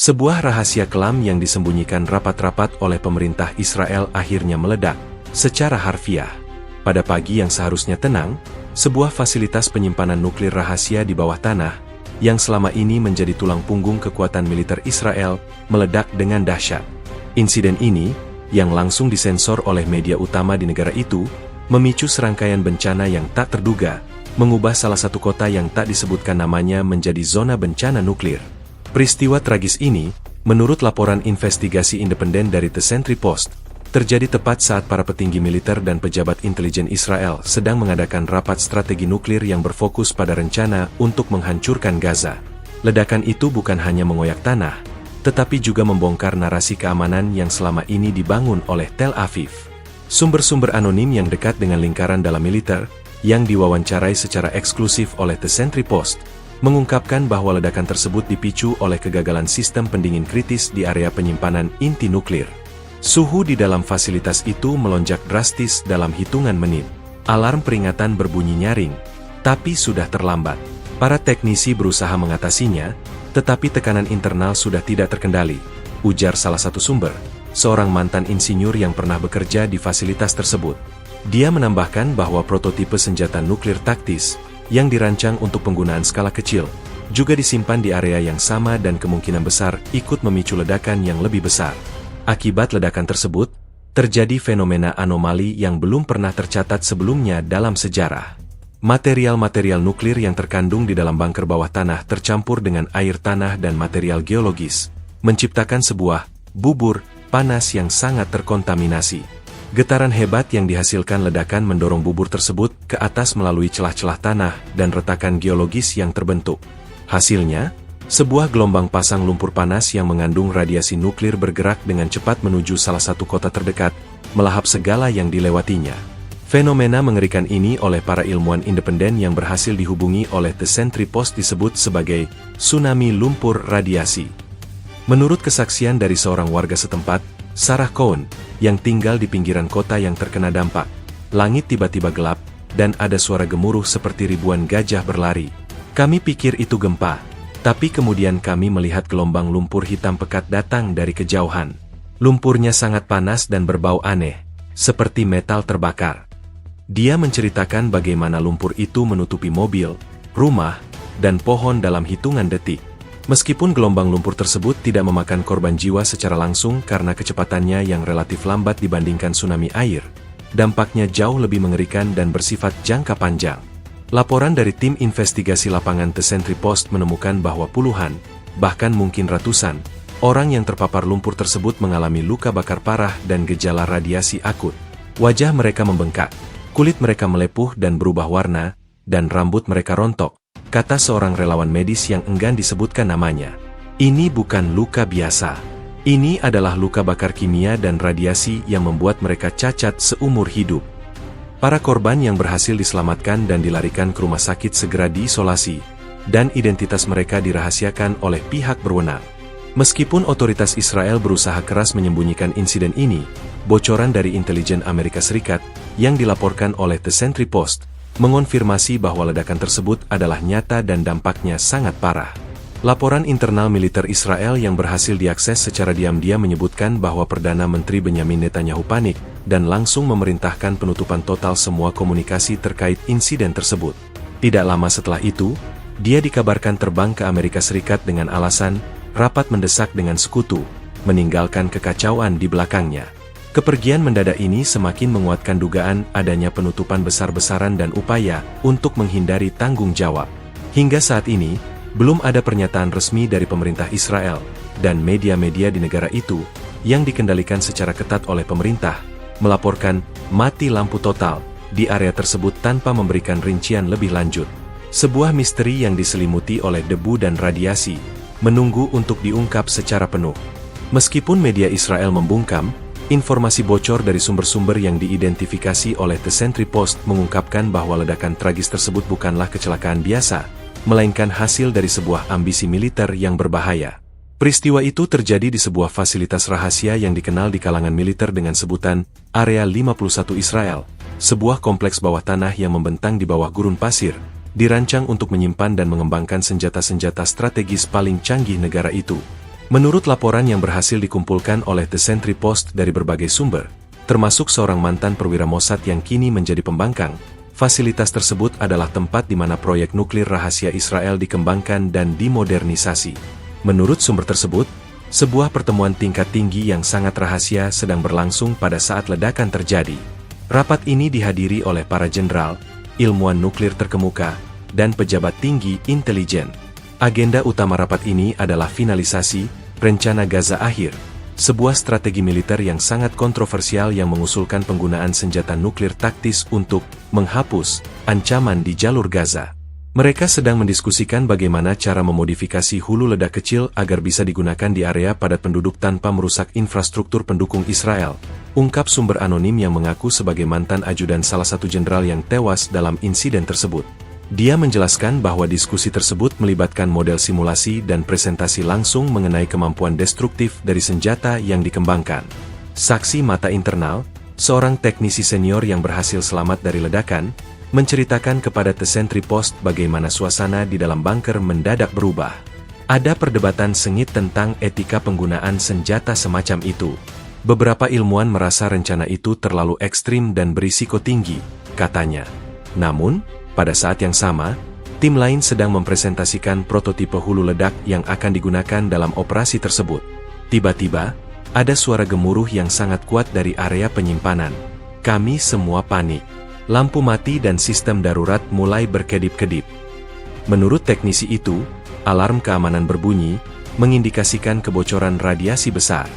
Sebuah rahasia kelam yang disembunyikan rapat-rapat oleh pemerintah Israel akhirnya meledak, secara harfiah. Pada pagi yang seharusnya tenang, sebuah fasilitas penyimpanan nuklir rahasia di bawah tanah, yang selama ini menjadi tulang punggung kekuatan militer Israel, meledak dengan dahsyat. Insiden ini, yang langsung disensor oleh media utama di negara itu, memicu serangkaian bencana yang tak terduga, mengubah salah satu kota yang tak disebutkan namanya menjadi zona bencana nuklir. Peristiwa tragis ini, menurut laporan investigasi independen dari The Sentry Post, terjadi tepat saat para petinggi militer dan pejabat intelijen Israel sedang mengadakan rapat strategi nuklir yang berfokus pada rencana untuk menghancurkan Gaza. Ledakan itu bukan hanya mengoyak tanah, tetapi juga membongkar narasi keamanan yang selama ini dibangun oleh Tel Aviv. Sumber-sumber anonim yang dekat dengan lingkaran dalam militer, yang diwawancarai secara eksklusif oleh The Sentry Post, mengungkapkan bahwa ledakan tersebut dipicu oleh kegagalan sistem pendingin kritis di area penyimpanan inti nuklir. Suhu di dalam fasilitas itu melonjak drastis dalam hitungan menit. Alarm peringatan berbunyi nyaring, tapi sudah terlambat. Para teknisi berusaha mengatasinya, tetapi tekanan internal sudah tidak terkendali, ujar salah satu sumber, seorang mantan insinyur yang pernah bekerja di fasilitas tersebut. Dia menambahkan bahwa prototipe senjata nuklir taktis, yang dirancang untuk penggunaan skala kecil, juga disimpan di area yang sama dan kemungkinan besar ikut memicu ledakan yang lebih besar. Akibat ledakan tersebut, terjadi fenomena anomali yang belum pernah tercatat sebelumnya dalam sejarah. Material-material nuklir yang terkandung di dalam bunker bawah tanah tercampur dengan air tanah dan material geologis, menciptakan sebuah bubur panas yang sangat terkontaminasi. Getaran hebat yang dihasilkan ledakan mendorong bubur tersebut ke atas melalui celah-celah tanah dan retakan geologis yang terbentuk. Hasilnya, sebuah gelombang pasang lumpur panas yang mengandung radiasi nuklir bergerak dengan cepat menuju salah satu kota terdekat, melahap segala yang dilewatinya. Fenomena mengerikan ini oleh para ilmuwan independen yang berhasil dihubungi oleh The Sentry Post disebut sebagai tsunami lumpur radiasi. Menurut kesaksian dari seorang warga setempat, Sarah Cohen, yang tinggal di pinggiran kota yang terkena dampak, langit tiba-tiba gelap, dan ada suara gemuruh seperti ribuan gajah berlari. Kami pikir itu gempa, tapi kemudian kami melihat gelombang lumpur hitam pekat datang dari kejauhan. Lumpurnya sangat panas dan berbau aneh, seperti metal terbakar. Dia menceritakan bagaimana lumpur itu menutupi mobil, rumah, dan pohon dalam hitungan detik. Meskipun gelombang lumpur tersebut tidak memakan korban jiwa secara langsung karena kecepatannya yang relatif lambat dibandingkan tsunami air, dampaknya jauh lebih mengerikan dan bersifat jangka panjang. Laporan dari tim investigasi lapangan The Sentry Post menemukan bahwa puluhan, bahkan mungkin ratusan, orang yang terpapar lumpur tersebut mengalami luka bakar parah dan gejala radiasi akut. Wajah mereka membengkak, kulit mereka melepuh dan berubah warna, dan rambut mereka rontok, kata seorang relawan medis yang enggan disebutkan namanya. Ini bukan luka biasa. Ini adalah luka bakar kimia dan radiasi yang membuat mereka cacat seumur hidup. Para korban yang berhasil diselamatkan dan dilarikan ke rumah sakit segera diisolasi, dan identitas mereka dirahasiakan oleh pihak berwenang. Meskipun otoritas Israel berusaha keras menyembunyikan insiden ini, bocoran dari intelijen Amerika Serikat, yang dilaporkan oleh The Sentry Post, mengonfirmasi bahwa ledakan tersebut adalah nyata dan dampaknya sangat parah. Laporan internal militer Israel yang berhasil diakses secara diam-diam menyebutkan bahwa Perdana Menteri Benyamin Netanyahu panik dan langsung memerintahkan penutupan total semua komunikasi terkait insiden tersebut. Tidak lama setelah itu, dia dikabarkan terbang ke Amerika Serikat dengan alasan rapat mendesak dengan sekutu, meninggalkan kekacauan di belakangnya. Kepergian mendadak ini semakin menguatkan dugaan adanya penutupan besar-besaran dan upaya untuk menghindari tanggung jawab. Hingga saat ini, belum ada pernyataan resmi dari pemerintah Israel dan media-media di negara itu yang dikendalikan secara ketat oleh pemerintah, melaporkan mati lampu total di area tersebut tanpa memberikan rincian lebih lanjut. Sebuah misteri yang diselimuti oleh debu dan radiasi, menunggu untuk diungkap secara penuh. Meskipun media Israel membungkam, informasi bocor dari sumber-sumber yang diidentifikasi oleh The Sentry Post mengungkapkan bahwa ledakan tragis tersebut bukanlah kecelakaan biasa, melainkan hasil dari sebuah ambisi militer yang berbahaya. Peristiwa itu terjadi di sebuah fasilitas rahasia yang dikenal di kalangan militer dengan sebutan Area 51 Israel, sebuah kompleks bawah tanah yang membentang di bawah gurun pasir, dirancang untuk menyimpan dan mengembangkan senjata-senjata strategis paling canggih negara itu. Menurut laporan yang berhasil dikumpulkan oleh The Sentry Post dari berbagai sumber, termasuk seorang mantan perwira Mossad yang kini menjadi pembangkang, fasilitas tersebut adalah tempat di mana proyek nuklir rahasia Israel dikembangkan dan dimodernisasi. Menurut sumber tersebut, sebuah pertemuan tingkat tinggi yang sangat rahasia sedang berlangsung pada saat ledakan terjadi. Rapat ini dihadiri oleh para jenderal, ilmuwan nuklir terkemuka, dan pejabat tinggi intelijen. Agenda utama rapat ini adalah finalisasi Rencana Gaza Akhir, sebuah strategi militer yang sangat kontroversial yang mengusulkan penggunaan senjata nuklir taktis untuk menghapus ancaman di jalur Gaza. Mereka sedang mendiskusikan bagaimana cara memodifikasi hulu ledak kecil agar bisa digunakan di area padat penduduk tanpa merusak infrastruktur pendukung Israel, ungkap sumber anonim yang mengaku sebagai mantan ajudan salah satu jenderal yang tewas dalam insiden tersebut. Dia menjelaskan bahwa diskusi tersebut melibatkan model simulasi dan presentasi langsung mengenai kemampuan destruktif dari senjata yang dikembangkan. Saksi mata internal, seorang teknisi senior yang berhasil selamat dari ledakan, menceritakan kepada The Sentry Post bagaimana suasana di dalam bunker mendadak berubah. Ada perdebatan sengit tentang etika penggunaan senjata semacam itu. Beberapa ilmuwan merasa rencana itu terlalu ekstrim dan berisiko tinggi, katanya. Namun, pada saat yang sama, tim lain sedang mempresentasikan prototipe hulu ledak yang akan digunakan dalam operasi tersebut. Tiba-tiba, ada suara gemuruh yang sangat kuat dari area penyimpanan. Kami semua panik. Lampu mati dan sistem darurat mulai berkedip-kedip. Menurut teknisi itu, alarm keamanan berbunyi, mengindikasikan kebocoran radiasi besar.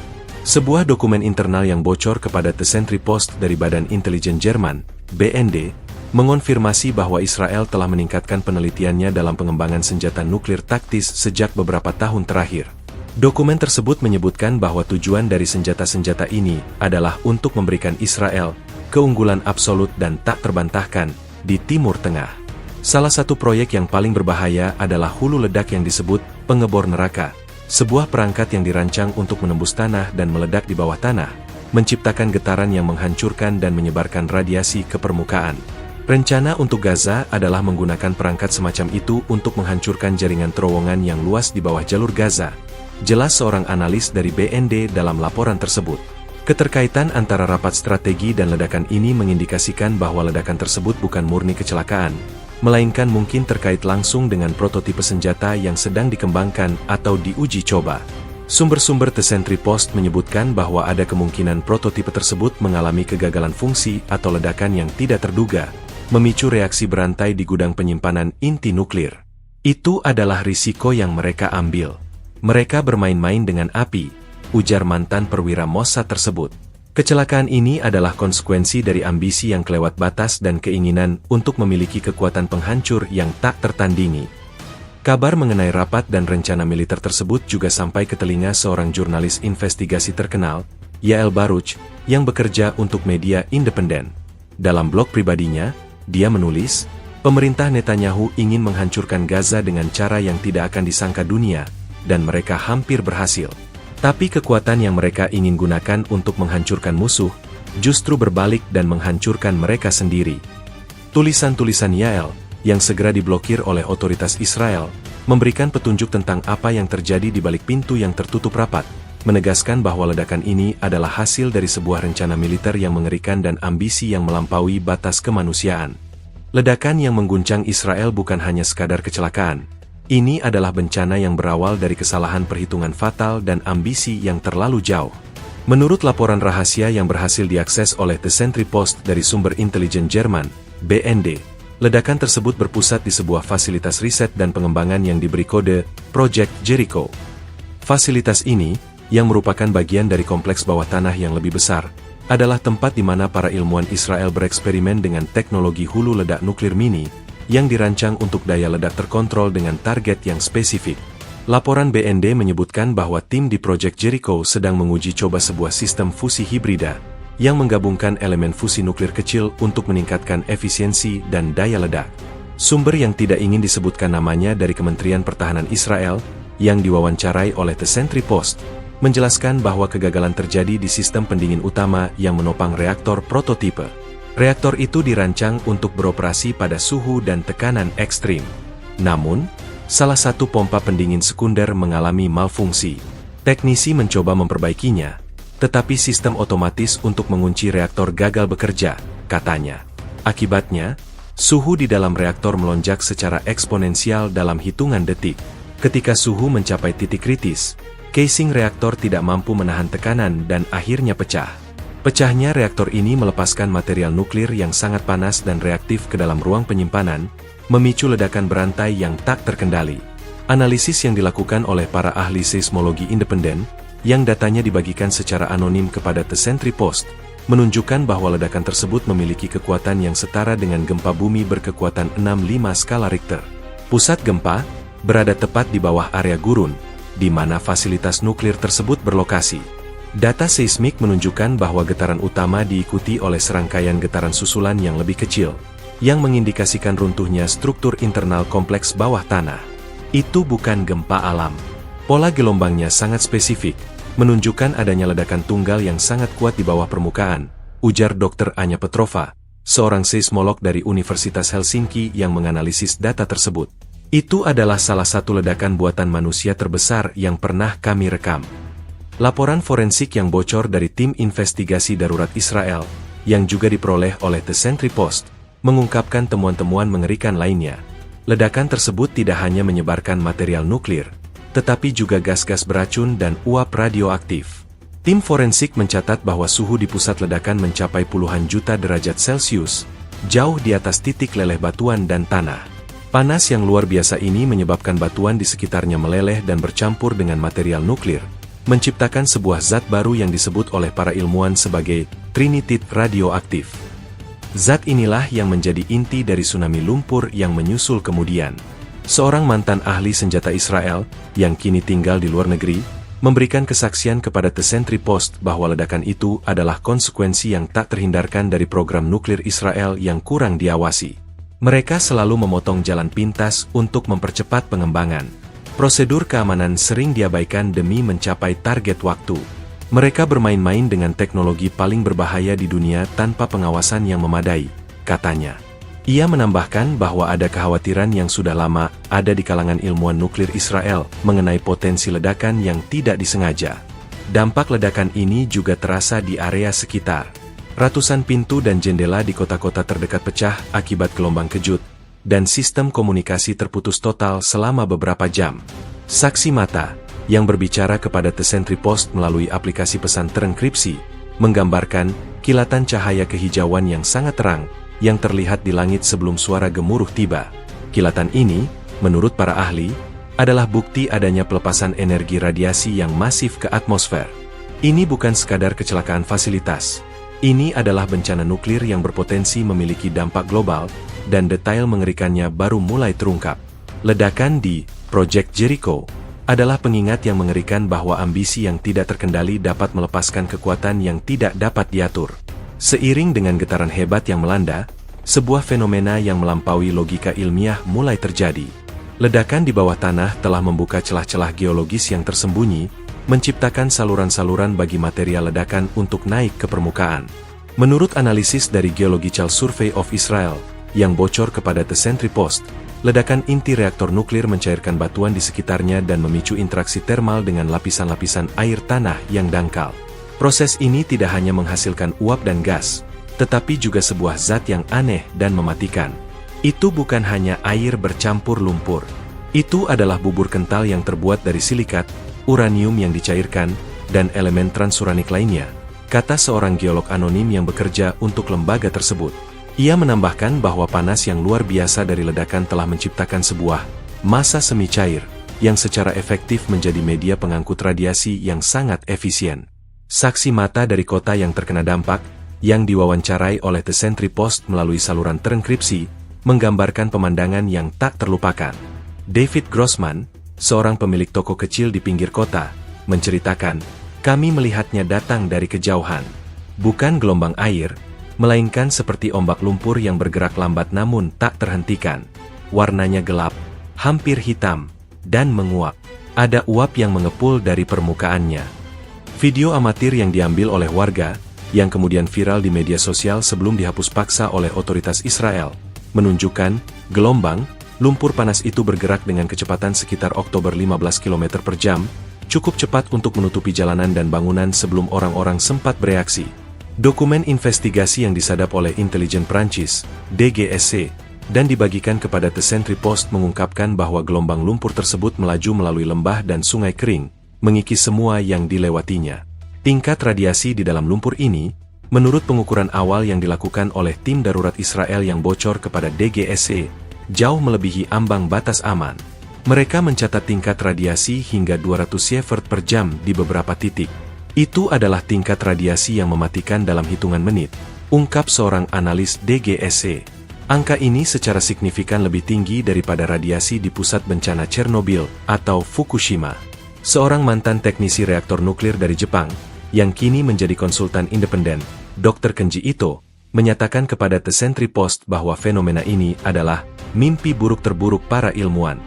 Sebuah dokumen internal yang bocor kepada The Sentry Post dari Badan Intelijen Jerman, BND, mengonfirmasi bahwa Israel telah meningkatkan penelitiannya dalam pengembangan senjata nuklir taktis sejak beberapa tahun terakhir. Dokumen tersebut menyebutkan bahwa tujuan dari senjata-senjata ini adalah untuk memberikan Israel keunggulan absolut dan tak terbantahkan di Timur Tengah. Salah satu proyek yang paling berbahaya adalah hulu ledak yang disebut pengebor neraka, sebuah perangkat yang dirancang untuk menembus tanah dan meledak di bawah tanah, menciptakan getaran yang menghancurkan dan menyebarkan radiasi ke permukaan. Rencana untuk Gaza adalah menggunakan perangkat semacam itu untuk menghancurkan jaringan terowongan yang luas di bawah jalur Gaza, jelas seorang analis dari BND dalam laporan tersebut. Keterkaitan antara rapat strategi dan ledakan ini mengindikasikan bahwa ledakan tersebut bukan murni kecelakaan, melainkan mungkin terkait langsung dengan prototipe senjata yang sedang dikembangkan atau diuji coba. Sumber-sumber The Sentry Post menyebutkan bahwa ada kemungkinan prototipe tersebut mengalami kegagalan fungsi atau ledakan yang tidak terduga, memicu reaksi berantai di gudang penyimpanan inti nuklir. Itu adalah risiko yang mereka ambil. Mereka bermain-main dengan api, ujar mantan perwira Mossad tersebut. Kecelakaan ini adalah konsekuensi dari ambisi yang kelewat batas dan keinginan untuk memiliki kekuatan penghancur yang tak tertandingi. Kabar mengenai rapat dan rencana militer tersebut juga sampai ke telinga seorang jurnalis investigasi terkenal, Yael Baruch, yang bekerja untuk media independen. Dalam blog pribadinya, dia menulis, pemerintah Netanyahu ingin menghancurkan Gaza dengan cara yang tidak akan disangka dunia, dan mereka hampir berhasil. Tapi kekuatan yang mereka ingin gunakan untuk menghancurkan musuh, justru berbalik dan menghancurkan mereka sendiri. Tulisan-tulisan Yael, yang segera diblokir oleh otoritas Israel, memberikan petunjuk tentang apa yang terjadi di balik pintu yang tertutup rapat, menegaskan bahwa ledakan ini adalah hasil dari sebuah rencana militer yang mengerikan dan ambisi yang melampaui batas kemanusiaan. Ledakan yang mengguncang Israel bukan hanya sekadar kecelakaan. Ini adalah bencana yang berawal dari kesalahan perhitungan fatal dan ambisi yang terlalu jauh. Menurut laporan rahasia yang berhasil diakses oleh The Sentry Post dari sumber intelijen Jerman, BND, ledakan tersebut berpusat di sebuah fasilitas riset dan pengembangan yang diberi kode Project Jericho. Fasilitas ini, yang merupakan bagian dari kompleks bawah tanah yang lebih besar, adalah tempat di mana para ilmuwan Israel bereksperimen dengan teknologi hulu ledak nuklir mini, yang dirancang untuk daya ledak terkontrol dengan target yang spesifik. Laporan BND menyebutkan bahwa tim di Project Jericho sedang menguji coba sebuah sistem fusi hibrida, yang menggabungkan elemen fusi nuklir kecil untuk meningkatkan efisiensi dan daya ledak. Sumber yang tidak ingin disebutkan namanya dari Kementerian Pertahanan Israel, yang diwawancarai oleh The Sentry Post, menjelaskan bahwa kegagalan terjadi di sistem pendingin utama yang menopang reaktor prototipe. Reaktor itu dirancang untuk beroperasi pada suhu dan tekanan ekstrim. Namun, salah satu pompa pendingin sekunder mengalami malfungsi. Teknisi mencoba memperbaikinya, tetapi sistem otomatis untuk mengunci reaktor gagal bekerja, katanya. Akibatnya, suhu di dalam reaktor melonjak secara eksponensial dalam hitungan detik. Ketika suhu mencapai titik kritis, casing reaktor tidak mampu menahan tekanan dan akhirnya pecah. Pecahnya reaktor ini melepaskan material nuklir yang sangat panas dan reaktif ke dalam ruang penyimpanan, memicu ledakan berantai yang tak terkendali. Analisis yang dilakukan oleh para ahli seismologi independen, yang datanya dibagikan secara anonim kepada The Sentry Post, menunjukkan bahwa ledakan tersebut memiliki kekuatan yang setara dengan gempa bumi berkekuatan 6,5 skala Richter. Pusat gempa berada tepat di bawah area gurun, di mana fasilitas nuklir tersebut berlokasi. Data seismik menunjukkan bahwa getaran utama diikuti oleh serangkaian getaran susulan yang lebih kecil, yang mengindikasikan runtuhnya struktur internal kompleks bawah tanah. Itu bukan gempa alam. Pola gelombangnya sangat spesifik, menunjukkan adanya ledakan tunggal yang sangat kuat di bawah permukaan, ujar Dr. Anya Petrova, seorang seismolog dari Universitas Helsinki yang menganalisis data tersebut. Itu adalah salah satu ledakan buatan manusia terbesar yang pernah kami rekam. Laporan forensik yang bocor dari tim investigasi darurat Israel, yang juga diperoleh oleh The Sentry Post, mengungkapkan temuan-temuan mengerikan lainnya. Ledakan tersebut tidak hanya menyebarkan material nuklir, tetapi juga gas-gas beracun dan uap radioaktif. Tim forensik mencatat bahwa suhu di pusat ledakan mencapai puluhan juta derajat Celcius, jauh di atas titik leleh batuan dan tanah. Panas yang luar biasa ini menyebabkan batuan di sekitarnya meleleh dan bercampur dengan material nuklir, menciptakan sebuah zat baru yang disebut oleh para ilmuwan sebagai trinitit radioaktif. Zat inilah yang menjadi inti dari tsunami lumpur yang menyusul kemudian. Seorang mantan ahli senjata Israel, yang kini tinggal di luar negeri, memberikan kesaksian kepada The Sentry Post bahwa ledakan itu adalah konsekuensi yang tak terhindarkan dari program nuklir Israel yang kurang diawasi. Mereka selalu memotong jalan pintas untuk mempercepat pengembangan. Prosedur keamanan sering diabaikan demi mencapai target waktu. Mereka bermain-main dengan teknologi paling berbahaya di dunia tanpa pengawasan yang memadai, katanya. Ia menambahkan bahwa ada kekhawatiran yang sudah lama ada di kalangan ilmuwan nuklir Israel mengenai potensi ledakan yang tidak disengaja. Dampak ledakan ini juga terasa di area sekitar. Ratusan pintu dan jendela di kota-kota terdekat pecah akibat gelombang kejut, dan sistem komunikasi terputus total selama beberapa jam. Saksi mata yang berbicara kepada The Sentry Post melalui aplikasi pesan terenkripsi, menggambarkan kilatan cahaya kehijauan yang sangat terang, yang terlihat di langit sebelum suara gemuruh tiba. Kilatan ini, menurut para ahli, adalah bukti adanya pelepasan energi radiasi yang masif ke atmosfer. Ini bukan sekadar kecelakaan fasilitas. Ini adalah bencana nuklir yang berpotensi memiliki dampak global, dan detail mengerikannya baru mulai terungkap. Ledakan di Project Jericho adalah pengingat yang mengerikan bahwa ambisi yang tidak terkendali dapat melepaskan kekuatan yang tidak dapat diatur. Seiring dengan getaran hebat yang melanda, sebuah fenomena yang melampaui logika ilmiah mulai terjadi. Ledakan di bawah tanah telah membuka celah-celah geologis yang tersembunyi, menciptakan saluran-saluran bagi material ledakan untuk naik ke permukaan. Menurut analisis dari Geological Survey of Israel, yang bocor kepada The Sentry Post, ledakan inti reaktor nuklir mencairkan batuan di sekitarnya dan memicu interaksi termal dengan lapisan-lapisan air tanah yang dangkal. Proses ini tidak hanya menghasilkan uap dan gas, tetapi juga sebuah zat yang aneh dan mematikan. Itu bukan hanya air bercampur lumpur. Itu adalah bubur kental yang terbuat dari silikat, uranium yang dicairkan, dan elemen transuranik lainnya, kata seorang geolog anonim yang bekerja untuk lembaga tersebut. Ia menambahkan bahwa panas yang luar biasa dari ledakan telah menciptakan sebuah massa semi cair, yang secara efektif menjadi media pengangkut radiasi yang sangat efisien. Saksi mata dari kota yang terkena dampak, yang diwawancarai oleh The Sentry Post melalui saluran terenkripsi, menggambarkan pemandangan yang tak terlupakan. David Grossman, seorang pemilik toko kecil di pinggir kota, menceritakan, "Kami melihatnya datang dari kejauhan. Bukan gelombang air, melainkan seperti ombak lumpur yang bergerak lambat namun tak terhentikan. Warnanya gelap, hampir hitam, dan menguap. Ada uap yang mengepul dari permukaannya." Video amatir yang diambil oleh warga, yang kemudian viral di media sosial sebelum dihapus paksa oleh otoritas Israel, menunjukkan lumpur panas itu bergerak dengan kecepatan sekitar Oktober 15 km per jam, cukup cepat untuk menutupi jalanan dan bangunan sebelum orang-orang sempat bereaksi. Dokumen investigasi yang disadap oleh intelijen Prancis, DGSC, dan dibagikan kepada The Sentry Post mengungkapkan bahwa gelombang lumpur tersebut melaju melalui lembah dan sungai kering, mengikis semua yang dilewatinya. Tingkat radiasi di dalam lumpur ini, menurut pengukuran awal yang dilakukan oleh tim darurat Israel yang bocor kepada DGSC, jauh melebihi ambang batas aman. Mereka mencatat tingkat radiasi hingga 200 sievert per jam di beberapa titik. Itu adalah tingkat radiasi yang mematikan dalam hitungan menit, ungkap seorang analis DGSC. Angka ini secara signifikan lebih tinggi daripada radiasi di pusat bencana Chernobyl atau Fukushima. Seorang mantan teknisi reaktor nuklir dari Jepang, yang kini menjadi konsultan independen, Dr. Kenji Ito, menyatakan kepada The Sentry Post bahwa fenomena ini adalah mimpi buruk terburuk para ilmuwan.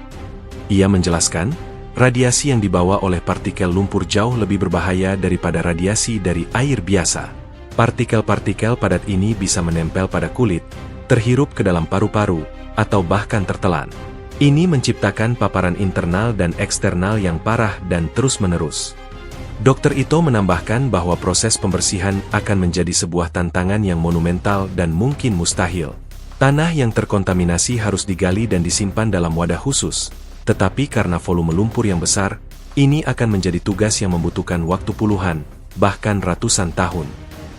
Ia menjelaskan, radiasi yang dibawa oleh partikel lumpur jauh lebih berbahaya daripada radiasi dari air biasa. Partikel-partikel padat ini bisa menempel pada kulit, terhirup ke dalam paru-paru, atau bahkan tertelan. Ini menciptakan paparan internal dan eksternal yang parah dan terus-menerus. Dr. Ito menambahkan bahwa proses pembersihan akan menjadi sebuah tantangan yang monumental dan mungkin mustahil. Tanah yang terkontaminasi harus digali dan disimpan dalam wadah khusus. Tetapi karena volume lumpur yang besar, ini akan menjadi tugas yang membutuhkan waktu puluhan, bahkan ratusan tahun.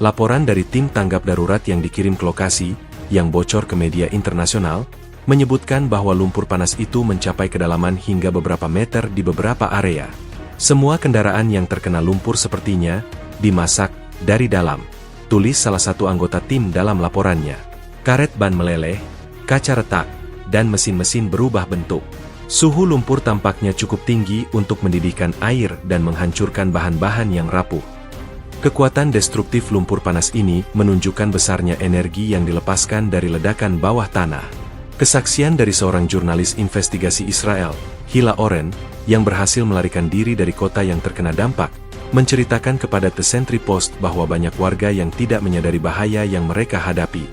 Laporan dari tim tanggap darurat yang dikirim ke lokasi, yang bocor ke media internasional, menyebutkan bahwa lumpur panas itu mencapai kedalaman hingga beberapa meter di beberapa area. Semua kendaraan yang terkena lumpur sepertinya dimasak dari dalam, tulis salah satu anggota tim dalam laporannya. Karet ban meleleh, kaca retak, dan mesin-mesin berubah bentuk. Suhu lumpur tampaknya cukup tinggi untuk mendidihkan air dan menghancurkan bahan-bahan yang rapuh. Kekuatan destruktif lumpur panas ini menunjukkan besarnya energi yang dilepaskan dari ledakan bawah tanah. Kesaksian dari seorang jurnalis investigasi Israel, Hila Oren, yang berhasil melarikan diri dari kota yang terkena dampak, menceritakan kepada The Sentry Post bahwa banyak warga yang tidak menyadari bahaya yang mereka hadapi.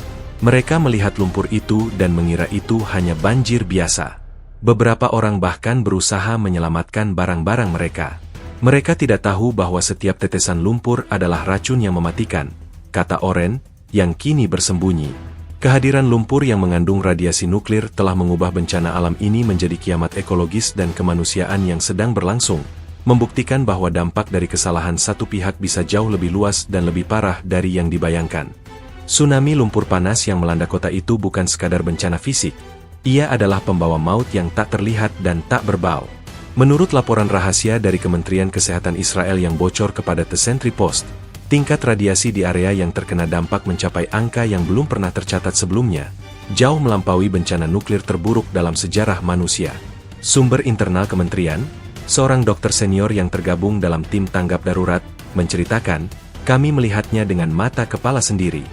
Mereka melihat lumpur itu dan mengira itu hanya banjir biasa. Beberapa orang bahkan berusaha menyelamatkan barang-barang mereka. Mereka tidak tahu bahwa setiap tetesan lumpur adalah racun yang mematikan, kata Oren, yang kini bersembunyi. Kehadiran lumpur yang mengandung radiasi nuklir telah mengubah bencana alam ini menjadi kiamat ekologis dan kemanusiaan yang sedang berlangsung, membuktikan bahwa dampak dari kesalahan satu pihak bisa jauh lebih luas dan lebih parah dari yang dibayangkan. Tsunami lumpur panas yang melanda kota itu bukan sekadar bencana fisik. Ia adalah pembawa maut yang tak terlihat dan tak berbau. Menurut laporan rahasia dari Kementerian Kesehatan Israel yang bocor kepada The Sentry Post, tingkat radiasi di area yang terkena dampak mencapai angka yang belum pernah tercatat sebelumnya, jauh melampaui bencana nuklir terburuk dalam sejarah manusia. Sumber internal kementerian, seorang dokter senior yang tergabung dalam tim tanggap darurat, menceritakan, "Kami melihatnya dengan mata kepala sendiri.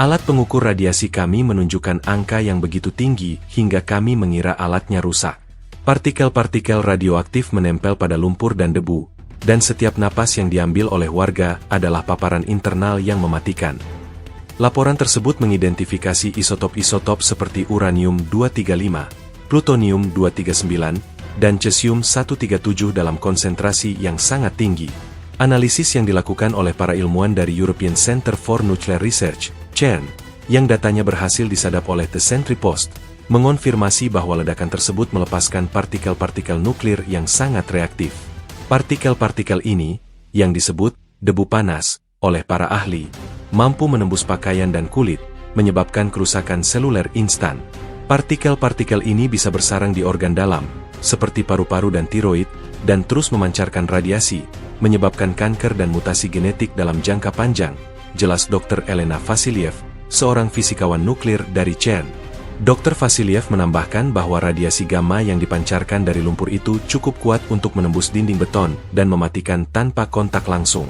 Alat pengukur radiasi kami menunjukkan angka yang begitu tinggi hingga kami mengira alatnya rusak. Partikel-partikel radioaktif menempel pada lumpur dan debu, dan setiap napas yang diambil oleh warga adalah paparan internal yang mematikan." Laporan tersebut mengidentifikasi isotop-isotop seperti uranium-235, plutonium-239, dan cesium-137 dalam konsentrasi yang sangat tinggi. Analisis yang dilakukan oleh para ilmuwan dari European Center for Nuclear Research, CERN, yang datanya berhasil disadap oleh The Sentry Post, mengonfirmasi bahwa ledakan tersebut melepaskan partikel-partikel nuklir yang sangat reaktif. Partikel-partikel ini, yang disebut debu panas, oleh para ahli, mampu menembus pakaian dan kulit, menyebabkan kerusakan seluler instan. Partikel-partikel ini bisa bersarang di organ dalam, seperti paru-paru dan tiroid, dan terus memancarkan radiasi, menyebabkan kanker dan mutasi genetik dalam jangka panjang, jelas Dr. Elena Vasiliev, seorang fisikawan nuklir dari CERN. Dr. Vasiliev menambahkan bahwa radiasi gamma yang dipancarkan dari lumpur itu cukup kuat untuk menembus dinding beton dan mematikan tanpa kontak langsung.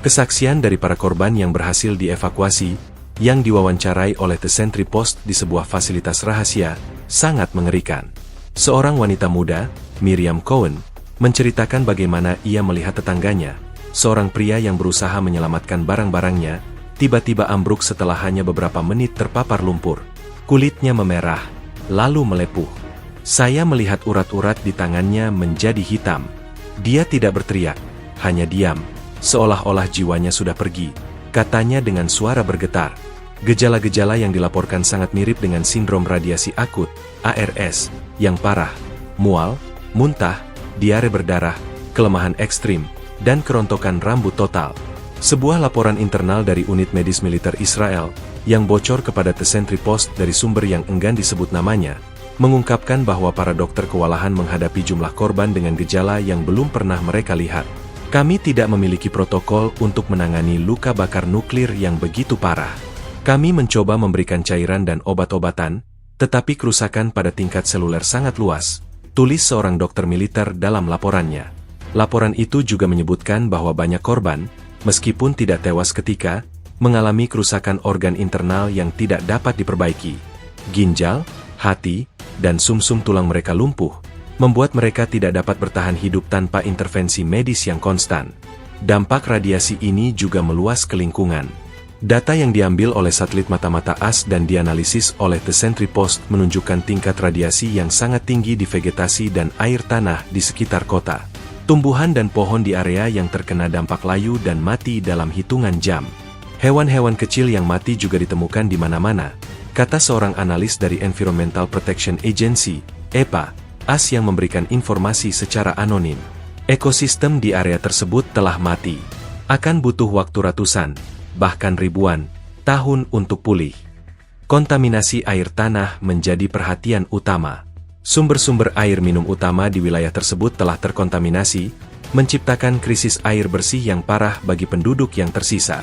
Kesaksian dari para korban yang berhasil dievakuasi, yang diwawancarai oleh The Sentry Post di sebuah fasilitas rahasia, sangat mengerikan. Seorang wanita muda, Miriam Cohen, menceritakan bagaimana ia melihat tetangganya, seorang pria yang berusaha menyelamatkan barang-barangnya, tiba-tiba ambruk setelah hanya beberapa menit terpapar lumpur. Kulitnya memerah, lalu melepuh. Saya melihat urat-urat di tangannya menjadi hitam. Dia tidak berteriak, hanya diam, seolah-olah jiwanya sudah pergi, katanya dengan suara bergetar. Gejala-gejala yang dilaporkan sangat mirip dengan sindrom radiasi akut, ARS, yang parah, mual, muntah, diare berdarah, kelemahan ekstrim, dan kerontokan rambut total. Sebuah laporan internal dari unit medis militer Israel, yang bocor kepada The Sentry Post dari sumber yang enggan disebut namanya, mengungkapkan bahwa para dokter kewalahan menghadapi jumlah korban dengan gejala yang belum pernah mereka lihat. Kami tidak memiliki protokol untuk menangani luka bakar nuklir yang begitu parah. Kami mencoba memberikan cairan dan obat-obatan, tetapi kerusakan pada tingkat seluler sangat luas, tulis seorang dokter militer dalam laporannya. Laporan itu juga menyebutkan bahwa banyak korban, meskipun tidak tewas ketika, mengalami kerusakan organ internal yang tidak dapat diperbaiki. Ginjal, hati, dan sumsum tulang mereka lumpuh, membuat mereka tidak dapat bertahan hidup tanpa intervensi medis yang konstan. Dampak radiasi ini juga meluas ke lingkungan. Data yang diambil oleh satelit mata-mata AS dan dianalisis oleh The Sentry Post menunjukkan tingkat radiasi yang sangat tinggi di vegetasi dan air tanah di sekitar kota. Tumbuhan dan pohon di area yang terkena dampak layu dan mati dalam hitungan jam. Hewan-hewan kecil yang mati juga ditemukan di mana-mana, kata seorang analis dari Environmental Protection Agency, EPA, AS yang memberikan informasi secara anonim. Ekosistem di area tersebut telah mati. Akan butuh waktu ratusan, bahkan ribuan, tahun untuk pulih. Kontaminasi air tanah menjadi perhatian utama. Sumber-sumber air minum utama di wilayah tersebut telah terkontaminasi, menciptakan krisis air bersih yang parah bagi penduduk yang tersisa.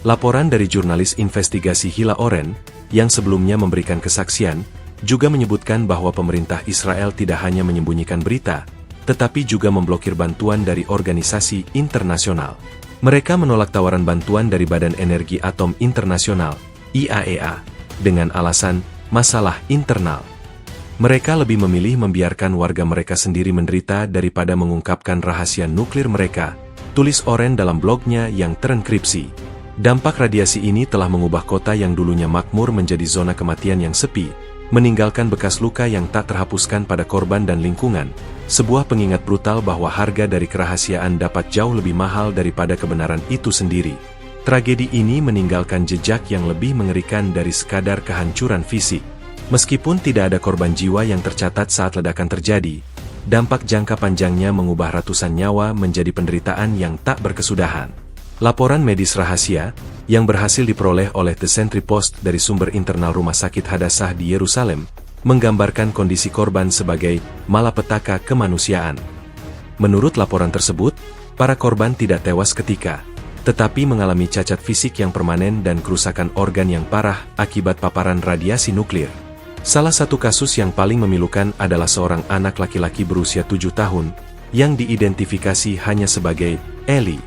Laporan dari jurnalis investigasi Hila Oren, yang sebelumnya memberikan kesaksian, juga menyebutkan bahwa pemerintah Israel tidak hanya menyembunyikan berita, tetapi juga memblokir bantuan dari organisasi internasional. Mereka menolak tawaran bantuan dari Badan Energi Atom Internasional, IAEA, dengan alasan masalah internal. Mereka lebih memilih membiarkan warga mereka sendiri menderita daripada mengungkapkan rahasia nuklir mereka, tulis Oren dalam blognya yang terenkripsi. Dampak radiasi ini telah mengubah kota yang dulunya makmur menjadi zona kematian yang sepi, meninggalkan bekas luka yang tak terhapuskan pada korban dan lingkungan, sebuah pengingat brutal bahwa harga dari kerahasiaan dapat jauh lebih mahal daripada kebenaran itu sendiri. Tragedi ini meninggalkan jejak yang lebih mengerikan dari sekadar kehancuran fisik. Meskipun tidak ada korban jiwa yang tercatat saat ledakan terjadi, dampak jangka panjangnya mengubah ratusan nyawa menjadi penderitaan yang tak berkesudahan. Laporan medis rahasia, yang berhasil diperoleh oleh The Sentry Post dari sumber internal Rumah Sakit Hadassah di Yerusalem, menggambarkan kondisi korban sebagai malapetaka kemanusiaan. Menurut laporan tersebut, para korban tidak tewas ketika, tetapi mengalami cacat fisik yang permanen dan kerusakan organ yang parah akibat paparan radiasi nuklir. Salah satu kasus yang paling memilukan adalah seorang anak laki-laki berusia 7 tahun, yang diidentifikasi hanya sebagai Eli.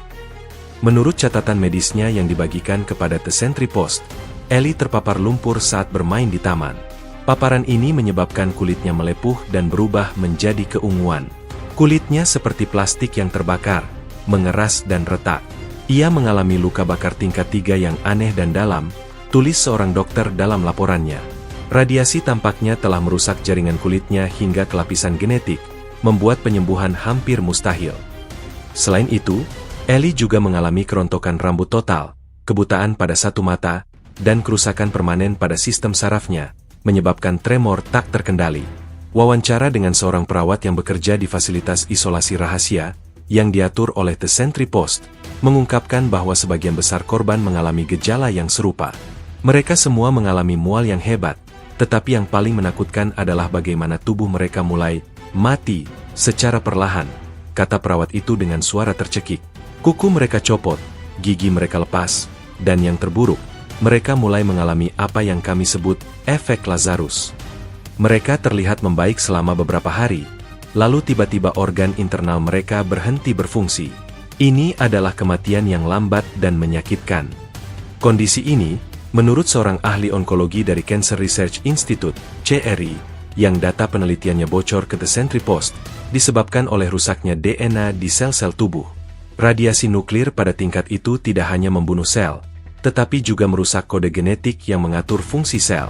Menurut catatan medisnya yang dibagikan kepada The Sentry Post, Eli terpapar lumpur saat bermain di taman. Paparan ini menyebabkan kulitnya melepuh dan berubah menjadi keunguan. Kulitnya seperti plastik yang terbakar, mengeras dan retak. Ia mengalami luka bakar tingkat 3 yang aneh dan dalam, tulis seorang dokter dalam laporannya. Radiasi tampaknya telah merusak jaringan kulitnya hingga ke lapisan genetik, membuat penyembuhan hampir mustahil. Selain itu, Eli juga mengalami kerontokan rambut total, kebutaan pada satu mata, dan kerusakan permanen pada sistem sarafnya, menyebabkan tremor tak terkendali. Wawancara dengan seorang perawat yang bekerja di fasilitas isolasi rahasia, yang diatur oleh The Sentry Post, mengungkapkan bahwa sebagian besar korban mengalami gejala yang serupa. Mereka semua mengalami mual yang hebat, tetapi yang paling menakutkan adalah bagaimana tubuh mereka mulai mati secara perlahan, kata perawat itu dengan suara tercekik. Kuku mereka copot, gigi mereka lepas, dan yang terburuk, mereka mulai mengalami apa yang kami sebut efek Lazarus. Mereka terlihat membaik selama beberapa hari, lalu tiba-tiba organ internal mereka berhenti berfungsi. Ini adalah kematian yang lambat dan menyakitkan. Kondisi ini, menurut seorang ahli onkologi dari Cancer Research Institute, CRI, yang data penelitiannya bocor ke The Sentry Post, disebabkan oleh rusaknya DNA di sel-sel tubuh. Radiasi nuklir pada tingkat itu tidak hanya membunuh sel, tetapi juga merusak kode genetik yang mengatur fungsi sel.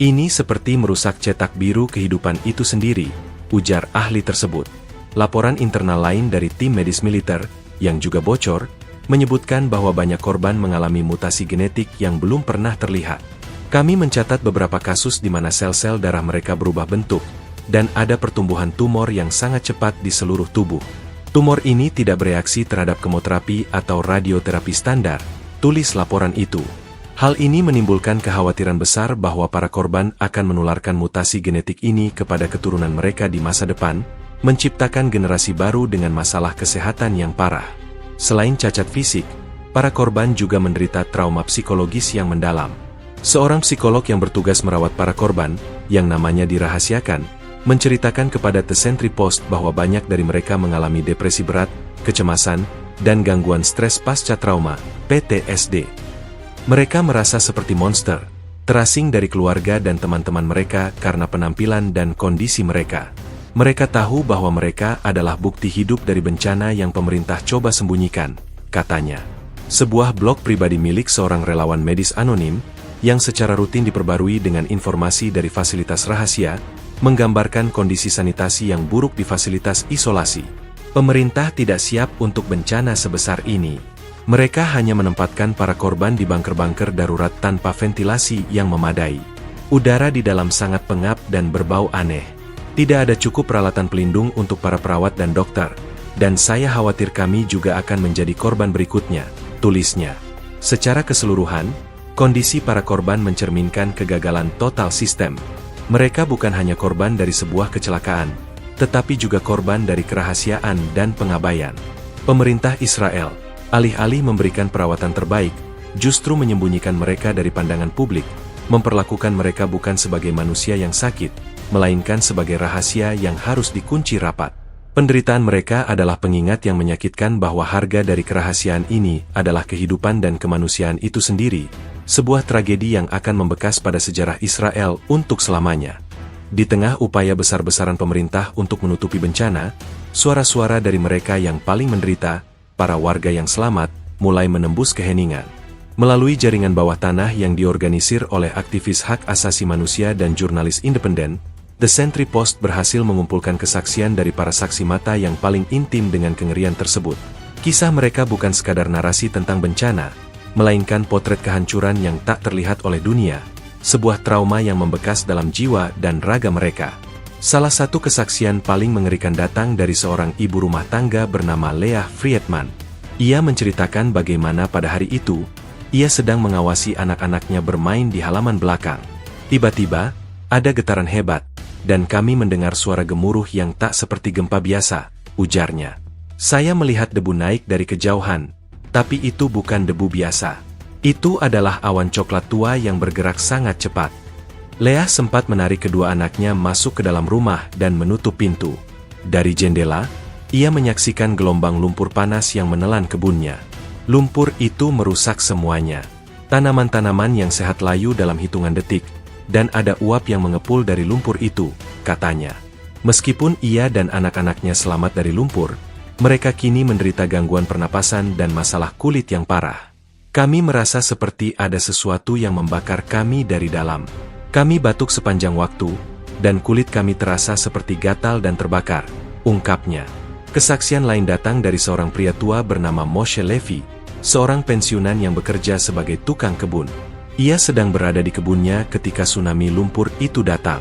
Ini seperti merusak cetak biru kehidupan itu sendiri, ujar ahli tersebut. Laporan internal lain dari tim medis militer, yang juga bocor, menyebutkan bahwa banyak korban mengalami mutasi genetik yang belum pernah terlihat. Kami mencatat beberapa kasus di mana sel-sel darah mereka berubah bentuk, dan ada pertumbuhan tumor yang sangat cepat di seluruh tubuh. Tumor ini tidak bereaksi terhadap kemoterapi atau radioterapi standar, tulis laporan itu. Hal ini menimbulkan kekhawatiran besar bahwa para korban akan menularkan mutasi genetik ini kepada keturunan mereka di masa depan, menciptakan generasi baru dengan masalah kesehatan yang parah. Selain cacat fisik, para korban juga menderita trauma psikologis yang mendalam. Seorang psikolog yang bertugas merawat para korban, yang namanya dirahasiakan, menceritakan kepada The Sentry Post bahwa banyak dari mereka mengalami depresi berat, kecemasan, dan gangguan stres pasca trauma, PTSD. Mereka merasa seperti monster, terasing dari keluarga dan teman-teman mereka karena penampilan dan kondisi mereka. Mereka tahu bahwa mereka adalah bukti hidup dari bencana yang pemerintah coba sembunyikan, katanya. Sebuah blog pribadi milik seorang relawan medis anonim, yang secara rutin diperbarui dengan informasi dari fasilitas rahasia, menggambarkan kondisi sanitasi yang buruk di fasilitas isolasi. Pemerintah tidak siap untuk bencana sebesar ini. Mereka hanya menempatkan para korban di bunker-bunker darurat tanpa ventilasi yang memadai. Udara di dalam sangat pengap dan berbau aneh. Tidak ada cukup peralatan pelindung untuk para perawat dan dokter, dan saya khawatir kami juga akan menjadi korban berikutnya, tulisnya. Secara keseluruhan, kondisi para korban mencerminkan kegagalan total sistem. Mereka bukan hanya korban dari sebuah kecelakaan, tetapi juga korban dari kerahasiaan dan pengabaian. Pemerintah Israel, alih-alih memberikan perawatan terbaik, justru menyembunyikan mereka dari pandangan publik, memperlakukan mereka bukan sebagai manusia yang sakit, melainkan sebagai rahasia yang harus dikunci rapat. Penderitaan mereka adalah pengingat yang menyakitkan bahwa harga dari kerahasiaan ini adalah kehidupan dan kemanusiaan itu sendiri, sebuah tragedi yang akan membekas pada sejarah Israel untuk selamanya. Di tengah upaya besar-besaran pemerintah untuk menutupi bencana, suara-suara dari mereka yang paling menderita, para warga yang selamat, mulai menembus keheningan. Melalui jaringan bawah tanah yang diorganisir oleh aktivis hak asasi manusia dan jurnalis independen, The Sentry Post berhasil mengumpulkan kesaksian dari para saksi mata yang paling intim dengan kengerian tersebut. Kisah mereka bukan sekadar narasi tentang bencana, melainkan potret kehancuran yang tak terlihat oleh dunia, sebuah trauma yang membekas dalam jiwa dan raga mereka. Salah satu kesaksian paling mengerikan datang dari seorang ibu rumah tangga bernama Leah Friedman. Ia menceritakan bagaimana pada hari itu, ia sedang mengawasi anak-anaknya bermain di halaman belakang. Tiba-tiba, ada getaran hebat, dan kami mendengar suara gemuruh yang tak seperti gempa biasa, ujarnya. Saya melihat debu naik dari kejauhan, tapi itu bukan debu biasa. Itu adalah awan coklat tua yang bergerak sangat cepat. Leah sempat menarik kedua anaknya masuk ke dalam rumah dan menutup pintu. Dari jendela, ia menyaksikan gelombang lumpur panas yang menelan kebunnya. Lumpur itu merusak semuanya. Tanaman-tanaman yang sehat layu dalam hitungan detik, dan ada uap yang mengepul dari lumpur itu, katanya. Meskipun ia dan anak-anaknya selamat dari lumpur, mereka kini menderita gangguan pernapasan dan masalah kulit yang parah. Kami merasa seperti ada sesuatu yang membakar kami dari dalam. Kami batuk sepanjang waktu, dan kulit kami terasa seperti gatal dan terbakar, ungkapnya. Kesaksian lain datang dari seorang pria tua bernama Moshe Levi, seorang pensiunan yang bekerja sebagai tukang kebun. Ia sedang berada di kebunnya ketika tsunami lumpur itu datang.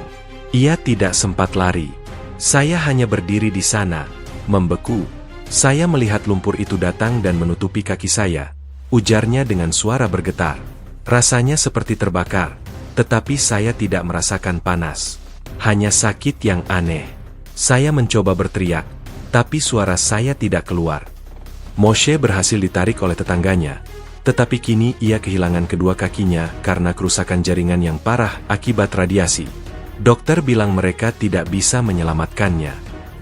Ia tidak sempat lari. Saya hanya berdiri di sana, membeku. Saya melihat lumpur itu datang dan menutupi kaki saya, ujarnya dengan suara bergetar. Rasanya seperti terbakar. Tetapi saya tidak merasakan panas. Hanya sakit yang aneh. Saya mencoba berteriak, tapi suara saya tidak keluar. Moshe berhasil ditarik oleh tetangganya, tetapi kini ia kehilangan kedua kakinya karena kerusakan jaringan yang parah akibat radiasi. Dokter bilang mereka tidak bisa menyelamatkannya.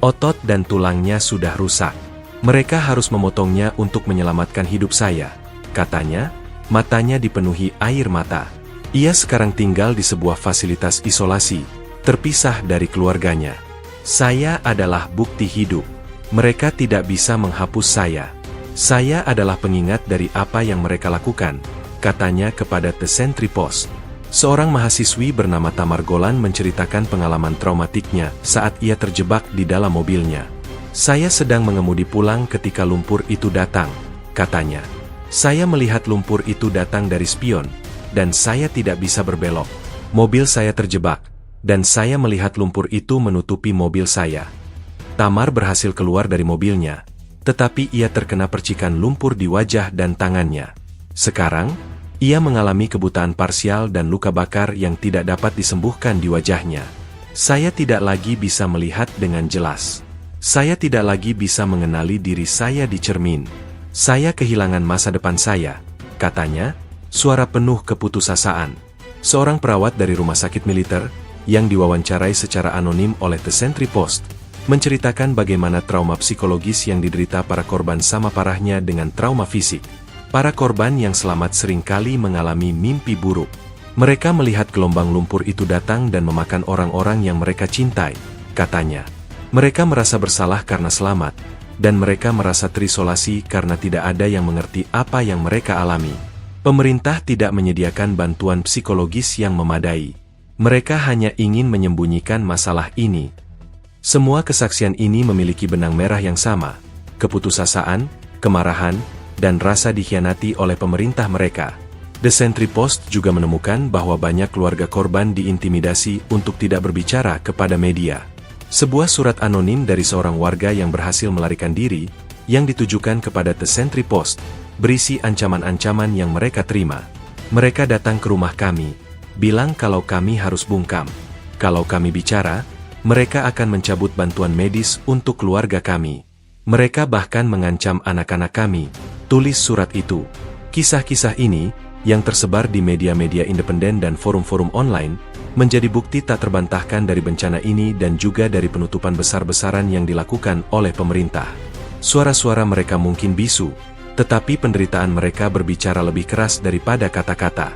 Otot dan tulangnya sudah rusak. Mereka harus memotongnya untuk menyelamatkan hidup saya, katanya. Matanya dipenuhi air mata. Ia sekarang tinggal di sebuah fasilitas isolasi, terpisah dari keluarganya. Saya adalah bukti hidup. Mereka tidak bisa menghapus saya. Saya adalah pengingat dari apa yang mereka lakukan, katanya kepada The Sentry Post. Seorang mahasiswi bernama Tamar Golan menceritakan pengalaman traumatiknya saat ia terjebak di dalam mobilnya. Saya sedang mengemudi pulang ketika lumpur itu datang, katanya. Saya melihat lumpur itu datang dari spion, dan saya tidak bisa berbelok. Mobil saya terjebak, dan saya melihat lumpur itu menutupi mobil saya. Tamar berhasil keluar dari mobilnya, tetapi ia terkena percikan lumpur di wajah dan tangannya. Sekarang, ia mengalami kebutaan parsial dan luka bakar yang tidak dapat disembuhkan di wajahnya. Saya tidak lagi bisa melihat dengan jelas. Saya tidak lagi bisa mengenali diri saya di cermin. Saya kehilangan masa depan saya, katanya, suara penuh keputusasaan. Seorang perawat dari rumah sakit militer, yang diwawancarai secara anonim oleh The Sentry Post, menceritakan bagaimana trauma psikologis yang diderita para korban sama parahnya dengan trauma fisik. Para korban yang selamat seringkali mengalami mimpi buruk. Mereka melihat gelombang lumpur itu datang dan memakan orang-orang yang mereka cintai, katanya. Mereka merasa bersalah karena selamat, dan mereka merasa terisolasi karena tidak ada yang mengerti apa yang mereka alami. Pemerintah tidak menyediakan bantuan psikologis yang memadai. Mereka hanya ingin menyembunyikan masalah ini. Semua kesaksian ini memiliki benang merah yang sama, keputusasaan, kemarahan, dan rasa dikhianati oleh pemerintah mereka. The Sentry Post juga menemukan bahwa banyak keluarga korban diintimidasi untuk tidak berbicara kepada media. Sebuah surat anonim dari seorang warga yang berhasil melarikan diri, yang ditujukan kepada The Sentry Post, berisi ancaman-ancaman yang mereka terima. Mereka datang ke rumah kami, bilang kalau kami harus bungkam. Kalau kami bicara, mereka akan mencabut bantuan medis untuk keluarga kami. Mereka bahkan mengancam anak-anak kami, tulis surat itu. Kisah-kisah ini, yang tersebar di media-media independen dan forum-forum online, menjadi bukti tak terbantahkan dari bencana ini dan juga dari penutupan besar-besaran yang dilakukan oleh pemerintah. Suara-suara mereka mungkin bisu, tetapi penderitaan mereka berbicara lebih keras daripada kata-kata.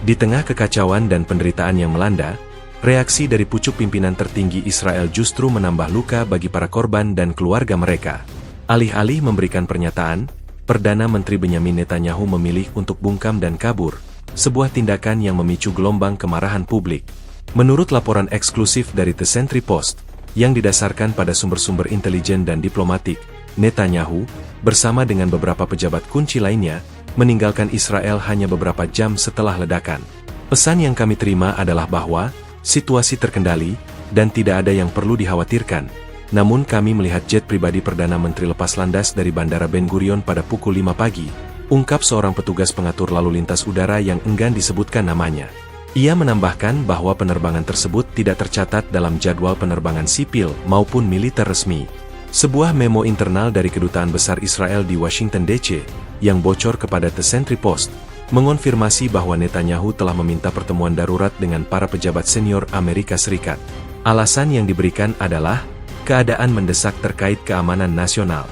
Di tengah kekacauan dan penderitaan yang melanda, reaksi dari pucuk pimpinan tertinggi Israel justru menambah luka bagi para korban dan keluarga mereka. Alih-alih memberikan pernyataan, Perdana Menteri Benyamin Netanyahu memilih untuk bungkam dan kabur, sebuah tindakan yang memicu gelombang kemarahan publik. Menurut laporan eksklusif dari The Sentry Post, yang didasarkan pada sumber-sumber intelijen dan diplomatik, Netanyahu, bersama dengan beberapa pejabat kunci lainnya, meninggalkan Israel hanya beberapa jam setelah ledakan. Pesan yang kami terima adalah bahwa, situasi terkendali, dan tidak ada yang perlu dikhawatirkan. Namun kami melihat jet pribadi Perdana Menteri lepas landas dari Bandara Ben Gurion pada pukul 5 pagi, ungkap seorang petugas pengatur lalu lintas udara yang enggan disebutkan namanya. Ia menambahkan bahwa penerbangan tersebut tidak tercatat dalam jadwal penerbangan sipil maupun militer resmi. Sebuah memo internal dari Kedutaan Besar Israel di Washington DC, yang bocor kepada The Sentry Post, mengonfirmasi bahwa Netanyahu telah meminta pertemuan darurat dengan para pejabat senior Amerika Serikat. Alasan yang diberikan adalah keadaan mendesak terkait keamanan nasional.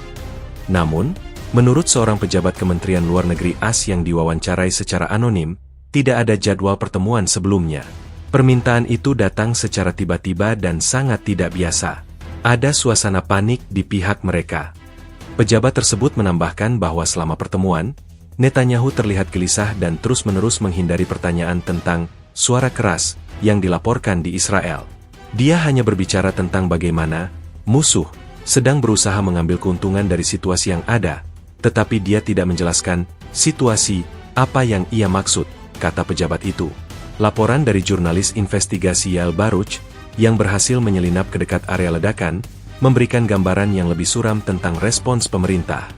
Namun, menurut seorang pejabat Kementerian Luar Negeri AS yang diwawancarai secara anonim, tidak ada jadwal pertemuan sebelumnya. Permintaan itu datang secara tiba-tiba dan sangat tidak biasa. Ada suasana panik di pihak mereka. Pejabat tersebut menambahkan bahwa selama pertemuan, Netanyahu terlihat gelisah dan terus-menerus menghindari pertanyaan tentang suara keras yang dilaporkan di Israel. Dia hanya berbicara tentang bagaimana musuh sedang berusaha mengambil keuntungan dari situasi yang ada, tetapi dia tidak menjelaskan situasi apa yang ia maksud, kata pejabat itu. Laporan dari jurnalis investigasi Yael Baruch, yang berhasil menyelinap ke dekat area ledakan, memberikan gambaran yang lebih suram tentang respons pemerintah.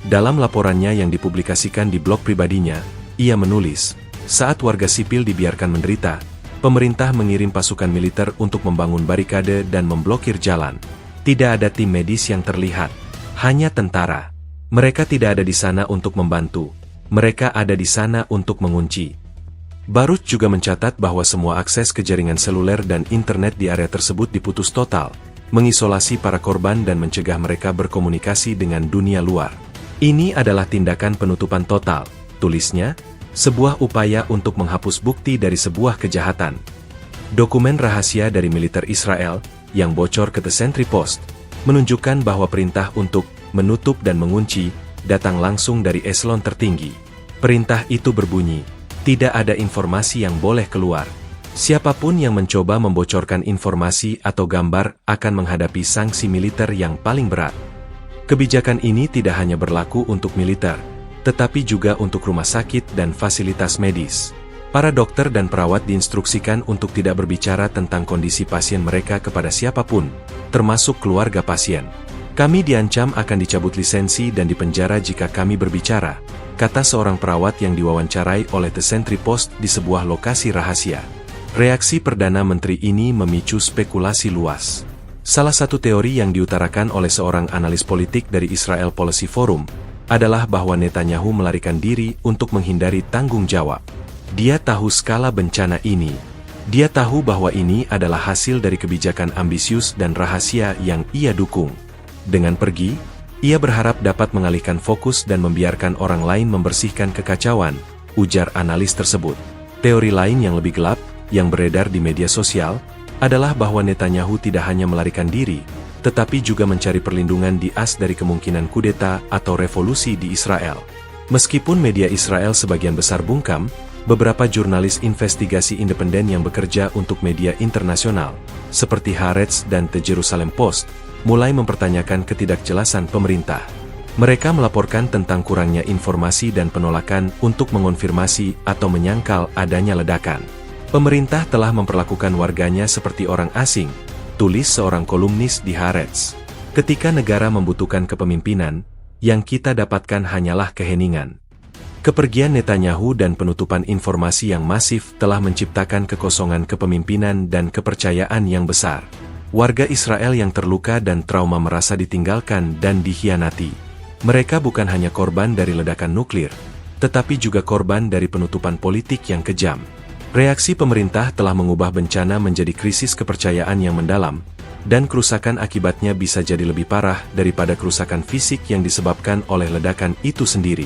Dalam laporannya yang dipublikasikan di blog pribadinya, ia menulis, saat warga sipil dibiarkan menderita, pemerintah mengirim pasukan militer untuk membangun barikade dan memblokir jalan. Tidak ada tim medis yang terlihat, hanya tentara. Mereka tidak ada di sana untuk membantu, mereka ada di sana untuk mengunci. Baruch juga mencatat bahwa semua akses ke jaringan seluler dan internet di area tersebut diputus total, mengisolasi para korban dan mencegah mereka berkomunikasi dengan dunia luar. Ini adalah tindakan penutupan total, tulisnya, sebuah upaya untuk menghapus bukti dari sebuah kejahatan. Dokumen rahasia dari militer Israel, yang bocor ke The Sentry Post, menunjukkan bahwa perintah untuk menutup dan mengunci datang langsung dari eselon tertinggi. Perintah itu berbunyi, tidak ada informasi yang boleh keluar. Siapapun yang mencoba membocorkan informasi atau gambar akan menghadapi sanksi militer yang paling berat. Kebijakan ini tidak hanya berlaku untuk militer, tetapi juga untuk rumah sakit dan fasilitas medis. Para dokter dan perawat diinstruksikan untuk tidak berbicara tentang kondisi pasien mereka kepada siapapun, termasuk keluarga pasien. Kami diancam akan dicabut lisensi dan dipenjara jika kami berbicara, kata seorang perawat yang diwawancarai oleh The Sentry Post di sebuah lokasi rahasia. Reaksi Perdana Menteri ini memicu spekulasi luas. Salah satu teori yang diutarakan oleh seorang analis politik dari Israel Policy Forum adalah bahwa Netanyahu melarikan diri untuk menghindari tanggung jawab. Dia tahu skala bencana ini. Dia tahu bahwa ini adalah hasil dari kebijakan ambisius dan rahasia yang ia dukung. Dengan pergi, ia berharap dapat mengalihkan fokus dan membiarkan orang lain membersihkan kekacauan, ujar analis tersebut. Teori lain yang lebih gelap, yang beredar di media sosial, adalah bahwa Netanyahu tidak hanya melarikan diri, tetapi juga mencari perlindungan di as dari kemungkinan kudeta atau revolusi di Israel. Meskipun media Israel sebagian besar bungkam, beberapa jurnalis investigasi independen yang bekerja untuk media internasional, seperti Haaretz dan The Jerusalem Post, mulai mempertanyakan ketidakjelasan pemerintah. Mereka melaporkan tentang kurangnya informasi dan penolakan untuk mengonfirmasi atau menyangkal adanya ledakan. Pemerintah telah memperlakukan warganya seperti orang asing, tulis seorang kolumnis di Haaretz. Ketika negara membutuhkan kepemimpinan, yang kita dapatkan hanyalah keheningan. Kepergian Netanyahu dan penutupan informasi yang masif telah menciptakan kekosongan kepemimpinan dan kepercayaan yang besar. Warga Israel yang terluka dan trauma merasa ditinggalkan dan dikhianati. Mereka bukan hanya korban dari ledakan nuklir, tetapi juga korban dari penutupan politik yang kejam. Reaksi pemerintah telah mengubah bencana menjadi krisis kepercayaan yang mendalam, dan kerusakan akibatnya bisa jadi lebih parah daripada kerusakan fisik yang disebabkan oleh ledakan itu sendiri.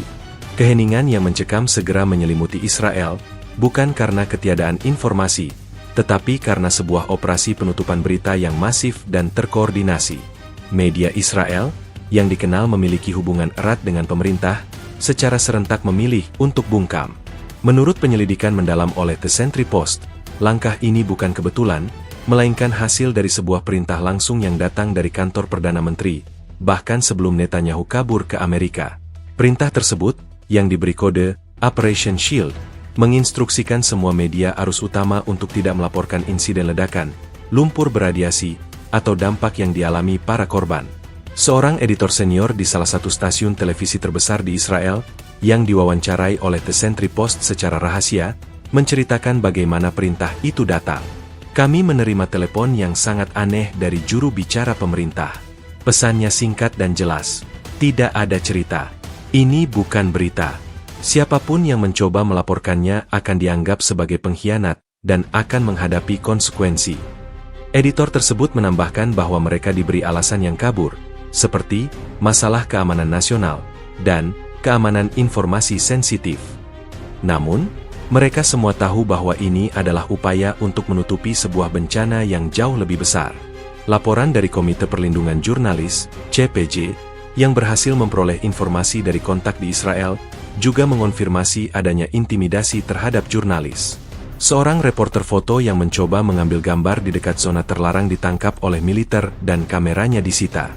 Keheningan yang mencekam segera menyelimuti Israel, bukan karena ketiadaan informasi, tetapi karena sebuah operasi penutupan berita yang masif dan terkoordinasi. Media Israel, yang dikenal memiliki hubungan erat dengan pemerintah, secara serentak memilih untuk bungkam. Menurut penyelidikan mendalam oleh The Sentry Post, langkah ini bukan kebetulan, melainkan hasil dari sebuah perintah langsung yang datang dari kantor Perdana Menteri, bahkan sebelum Netanyahu kabur ke Amerika. Perintah tersebut, yang diberi kode Operation Shield, menginstruksikan semua media arus utama untuk tidak melaporkan insiden ledakan, lumpur beradiasi, atau dampak yang dialami para korban. Seorang editor senior di salah satu stasiun televisi terbesar di Israel, yang diwawancarai oleh The Sentry Post secara rahasia, menceritakan bagaimana perintah itu datang. Kami menerima telepon yang sangat aneh dari juru bicara pemerintah. Pesannya singkat dan jelas. Tidak ada cerita. Ini bukan berita. Siapapun yang mencoba melaporkannya akan dianggap sebagai pengkhianat dan akan menghadapi konsekuensi. Editor tersebut menambahkan bahwa mereka diberi alasan yang kabur, seperti masalah keamanan nasional dan keamanan informasi sensitif. Namun, mereka semua tahu bahwa ini adalah upaya untuk menutupi sebuah bencana yang jauh lebih besar. Laporan dari Komite Perlindungan Jurnalis, CPJ, yang berhasil memperoleh informasi dari kontak di Israel, juga mengonfirmasi adanya intimidasi terhadap jurnalis. Seorang reporter foto yang mencoba mengambil gambar di dekat zona terlarang ditangkap oleh militer dan kameranya disita.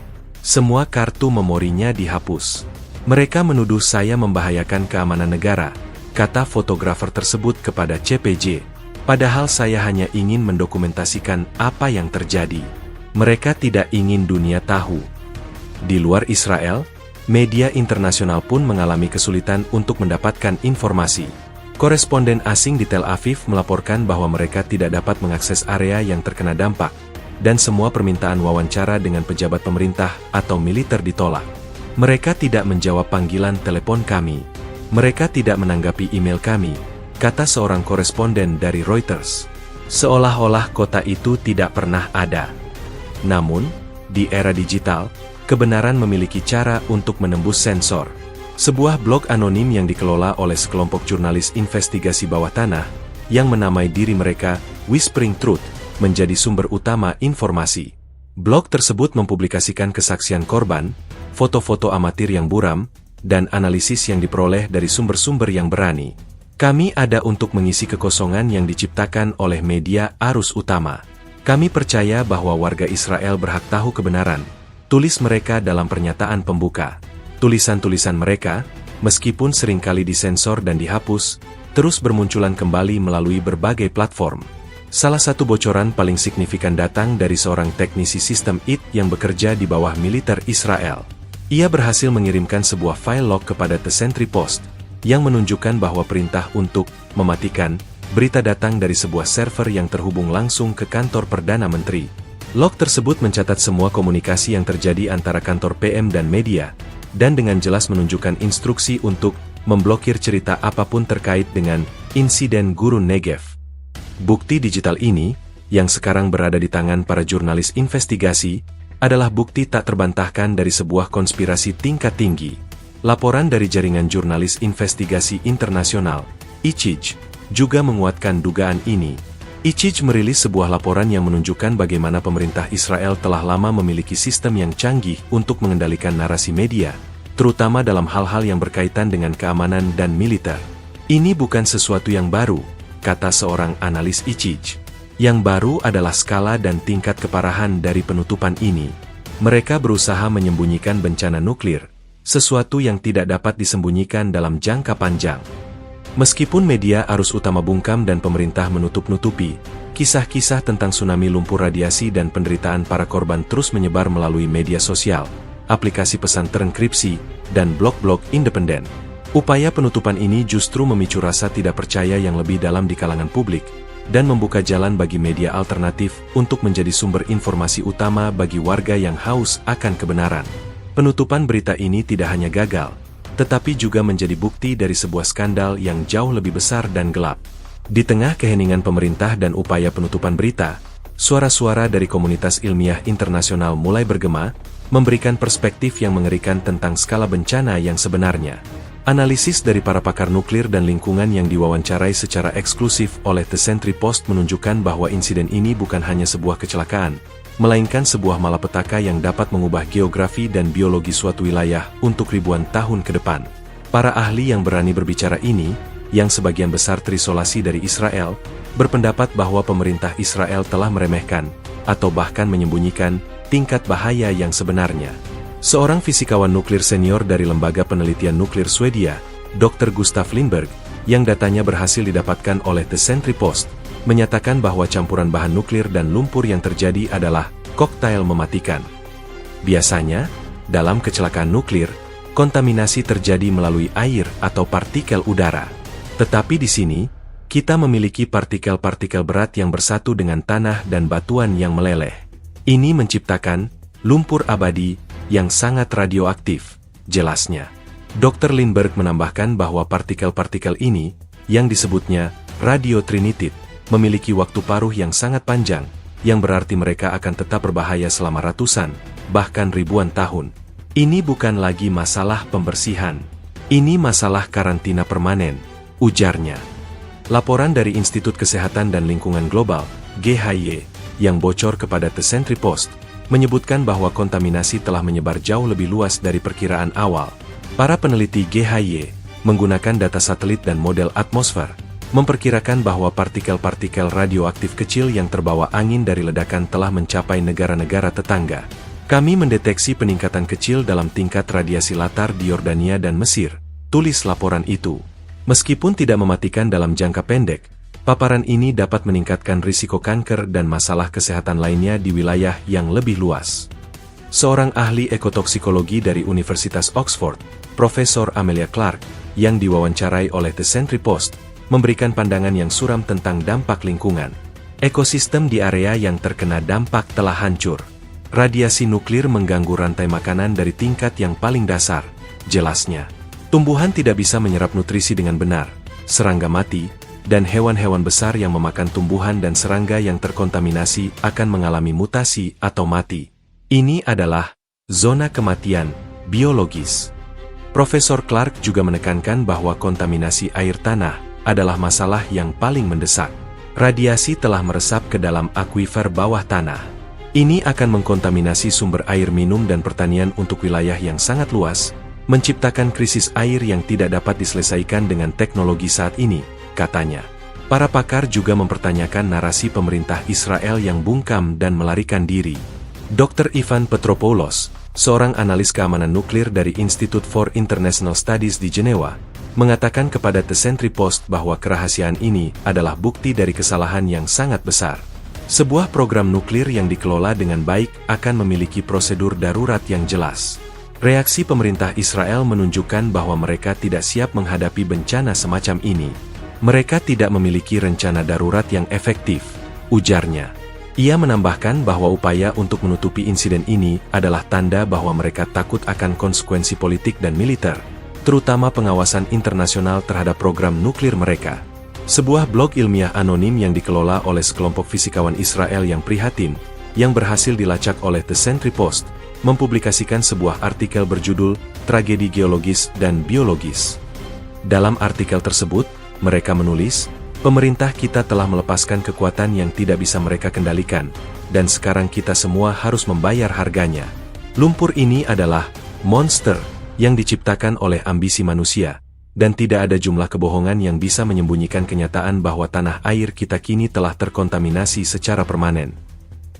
Semua kartu memorinya dihapus. Mereka menuduh saya membahayakan keamanan negara, kata fotografer tersebut kepada CPJ. Padahal saya hanya ingin mendokumentasikan apa yang terjadi. Mereka tidak ingin dunia tahu. Di luar Israel, media internasional pun mengalami kesulitan untuk mendapatkan informasi. Koresponden asing di Tel Aviv melaporkan bahwa mereka tidak dapat mengakses area yang terkena dampak, dan semua permintaan wawancara dengan pejabat pemerintah atau militer ditolak. Mereka tidak menjawab panggilan telepon kami. Mereka tidak menanggapi email kami, kata seorang koresponden dari Reuters. Seolah-olah kota itu tidak pernah ada. Namun, di era digital, kebenaran memiliki cara untuk menembus sensor. Sebuah blog anonim yang dikelola oleh sekelompok jurnalis investigasi bawah tanah, yang menamai diri mereka Whispering Truth, menjadi sumber utama informasi. Blog tersebut mempublikasikan kesaksian korban, foto-foto amatir yang buram, dan analisis yang diperoleh dari sumber-sumber yang berani. Kami ada untuk mengisi kekosongan yang diciptakan oleh media arus utama. Kami percaya bahwa warga Israel berhak tahu kebenaran, tulis mereka dalam pernyataan pembuka. Tulisan-tulisan mereka, meskipun seringkali disensor dan dihapus, terus bermunculan kembali melalui berbagai platform. Salah satu bocoran paling signifikan datang dari seorang teknisi sistem IT yang bekerja di bawah militer Israel. Ia berhasil mengirimkan sebuah file log kepada The Sentry Post, yang menunjukkan bahwa perintah untuk mematikan berita datang dari sebuah server yang terhubung langsung ke kantor Perdana Menteri. Log tersebut mencatat semua komunikasi yang terjadi antara kantor PM dan media, dan dengan jelas menunjukkan instruksi untuk memblokir cerita apapun terkait dengan insiden Gurun Negev. Bukti digital ini, yang sekarang berada di tangan para jurnalis investigasi, adalah bukti tak terbantahkan dari sebuah konspirasi tingkat tinggi. Laporan dari jaringan jurnalis investigasi internasional, ICIJ, juga menguatkan dugaan ini. ICIJ merilis sebuah laporan yang menunjukkan bagaimana pemerintah Israel telah lama memiliki sistem yang canggih untuk mengendalikan narasi media, terutama dalam hal-hal yang berkaitan dengan keamanan dan militer. Ini bukan sesuatu yang baru, kata seorang analis ICIJ. Yang baru adalah skala dan tingkat keparahan dari penutupan ini. Mereka berusaha menyembunyikan bencana nuklir, sesuatu yang tidak dapat disembunyikan dalam jangka panjang. Meskipun media arus utama bungkam dan pemerintah menutup-nutupi, kisah-kisah tentang tsunami lumpur radiasi dan penderitaan para korban terus menyebar melalui media sosial, aplikasi pesan terenkripsi, dan blog-blog independen. Upaya penutupan ini justru memicu rasa tidak percaya yang lebih dalam di kalangan publik, dan membuka jalan bagi media alternatif untuk menjadi sumber informasi utama bagi warga yang haus akan kebenaran. Penutupan berita ini tidak hanya gagal, tetapi juga menjadi bukti dari sebuah skandal yang jauh lebih besar dan gelap. Di tengah keheningan pemerintah dan upaya penutupan berita, suara-suara dari komunitas ilmiah internasional mulai bergema, memberikan perspektif yang mengerikan tentang skala bencana yang sebenarnya. Analisis dari para pakar nuklir dan lingkungan yang diwawancarai secara eksklusif oleh The Sentry Post menunjukkan bahwa insiden ini bukan hanya sebuah kecelakaan, melainkan sebuah malapetaka yang dapat mengubah geografi dan biologi suatu wilayah untuk ribuan tahun ke depan. Para ahli yang berani berbicara ini, yang sebagian besar terisolasi dari Israel, berpendapat bahwa pemerintah Israel telah meremehkan, atau bahkan menyembunyikan, tingkat bahaya yang sebenarnya. Seorang fisikawan nuklir senior dari Lembaga Penelitian Nuklir Swedia, Dr. Gustav Lindberg, yang datanya berhasil didapatkan oleh The Sentry Post, menyatakan bahwa campuran bahan nuklir dan lumpur yang terjadi adalah koktail mematikan. Biasanya, dalam kecelakaan nuklir, kontaminasi terjadi melalui air atau partikel udara. Tetapi di sini, kita memiliki partikel-partikel berat yang bersatu dengan tanah dan batuan yang meleleh. Ini menciptakan lumpur abadi yang sangat radioaktif, jelasnya. Dr. Lindberg menambahkan bahwa partikel-partikel ini, yang disebutnya radiotrinitit, memiliki waktu paruh yang sangat panjang, yang berarti mereka akan tetap berbahaya selama ratusan, bahkan ribuan tahun. Ini bukan lagi masalah pembersihan. Ini masalah karantina permanen, ujarnya. Laporan dari Institut Kesehatan dan Lingkungan Global, GHY, yang bocor kepada The Sentry Post, menyebutkan bahwa kontaminasi telah menyebar jauh lebih luas dari perkiraan awal. Para peneliti GHY, menggunakan data satelit dan model atmosfer, memperkirakan bahwa partikel-partikel radioaktif kecil yang terbawa angin dari ledakan telah mencapai negara-negara tetangga. Kami mendeteksi peningkatan kecil dalam tingkat radiasi latar di Yordania dan Mesir, tulis laporan itu. Meskipun tidak mematikan dalam jangka pendek, paparan ini dapat meningkatkan risiko kanker dan masalah kesehatan lainnya di wilayah yang lebih luas. Seorang ahli ekotoksikologi dari Universitas Oxford, Profesor Amelia Clark, yang diwawancarai oleh The Sentry Post, memberikan pandangan yang suram tentang dampak lingkungan. Ekosistem di area yang terkena dampak telah hancur. Radiasi nuklir mengganggu rantai makanan dari tingkat yang paling dasar, jelasnya. Tumbuhan tidak bisa menyerap nutrisi dengan benar, serangga mati, dan hewan-hewan besar yang memakan tumbuhan dan serangga yang terkontaminasi akan mengalami mutasi atau mati. Ini adalah zona kematian biologis. Profesor Clark juga menekankan bahwa kontaminasi air tanah adalah masalah yang paling mendesak. Radiasi telah meresap ke dalam akuifer bawah tanah. Ini akan mengkontaminasi sumber air minum dan pertanian untuk wilayah yang sangat luas, menciptakan krisis air yang tidak dapat diselesaikan dengan teknologi saat ini, katanya. Para pakar juga mempertanyakan narasi pemerintah Israel yang bungkam dan melarikan diri. Dr. Ivan Petropoulos, seorang analis keamanan nuklir dari Institute for International Studies di Jenewa, mengatakan kepada The Sentry Post bahwa kerahasiaan ini adalah bukti dari kesalahan yang sangat besar. Sebuah program nuklir yang dikelola dengan baik akan memiliki prosedur darurat yang jelas. Reaksi pemerintah Israel menunjukkan bahwa mereka tidak siap menghadapi bencana semacam ini. Mereka tidak memiliki rencana darurat yang efektif, ujarnya. Ia menambahkan bahwa upaya untuk menutupi insiden ini adalah tanda bahwa mereka takut akan konsekuensi politik dan militer, terutama pengawasan internasional terhadap program nuklir mereka. Sebuah blog ilmiah anonim yang dikelola oleh sekelompok fisikawan Israel yang prihatin, yang berhasil dilacak oleh The Sentry Post, mempublikasikan sebuah artikel berjudul Tragedi Geologis dan Biologis. Dalam artikel tersebut, mereka menulis, pemerintah kita telah melepaskan kekuatan yang tidak bisa mereka kendalikan, dan sekarang kita semua harus membayar harganya. Lumpur ini adalah monster yang diciptakan oleh ambisi manusia, dan tidak ada jumlah kebohongan yang bisa menyembunyikan kenyataan bahwa tanah air kita kini telah terkontaminasi secara permanen.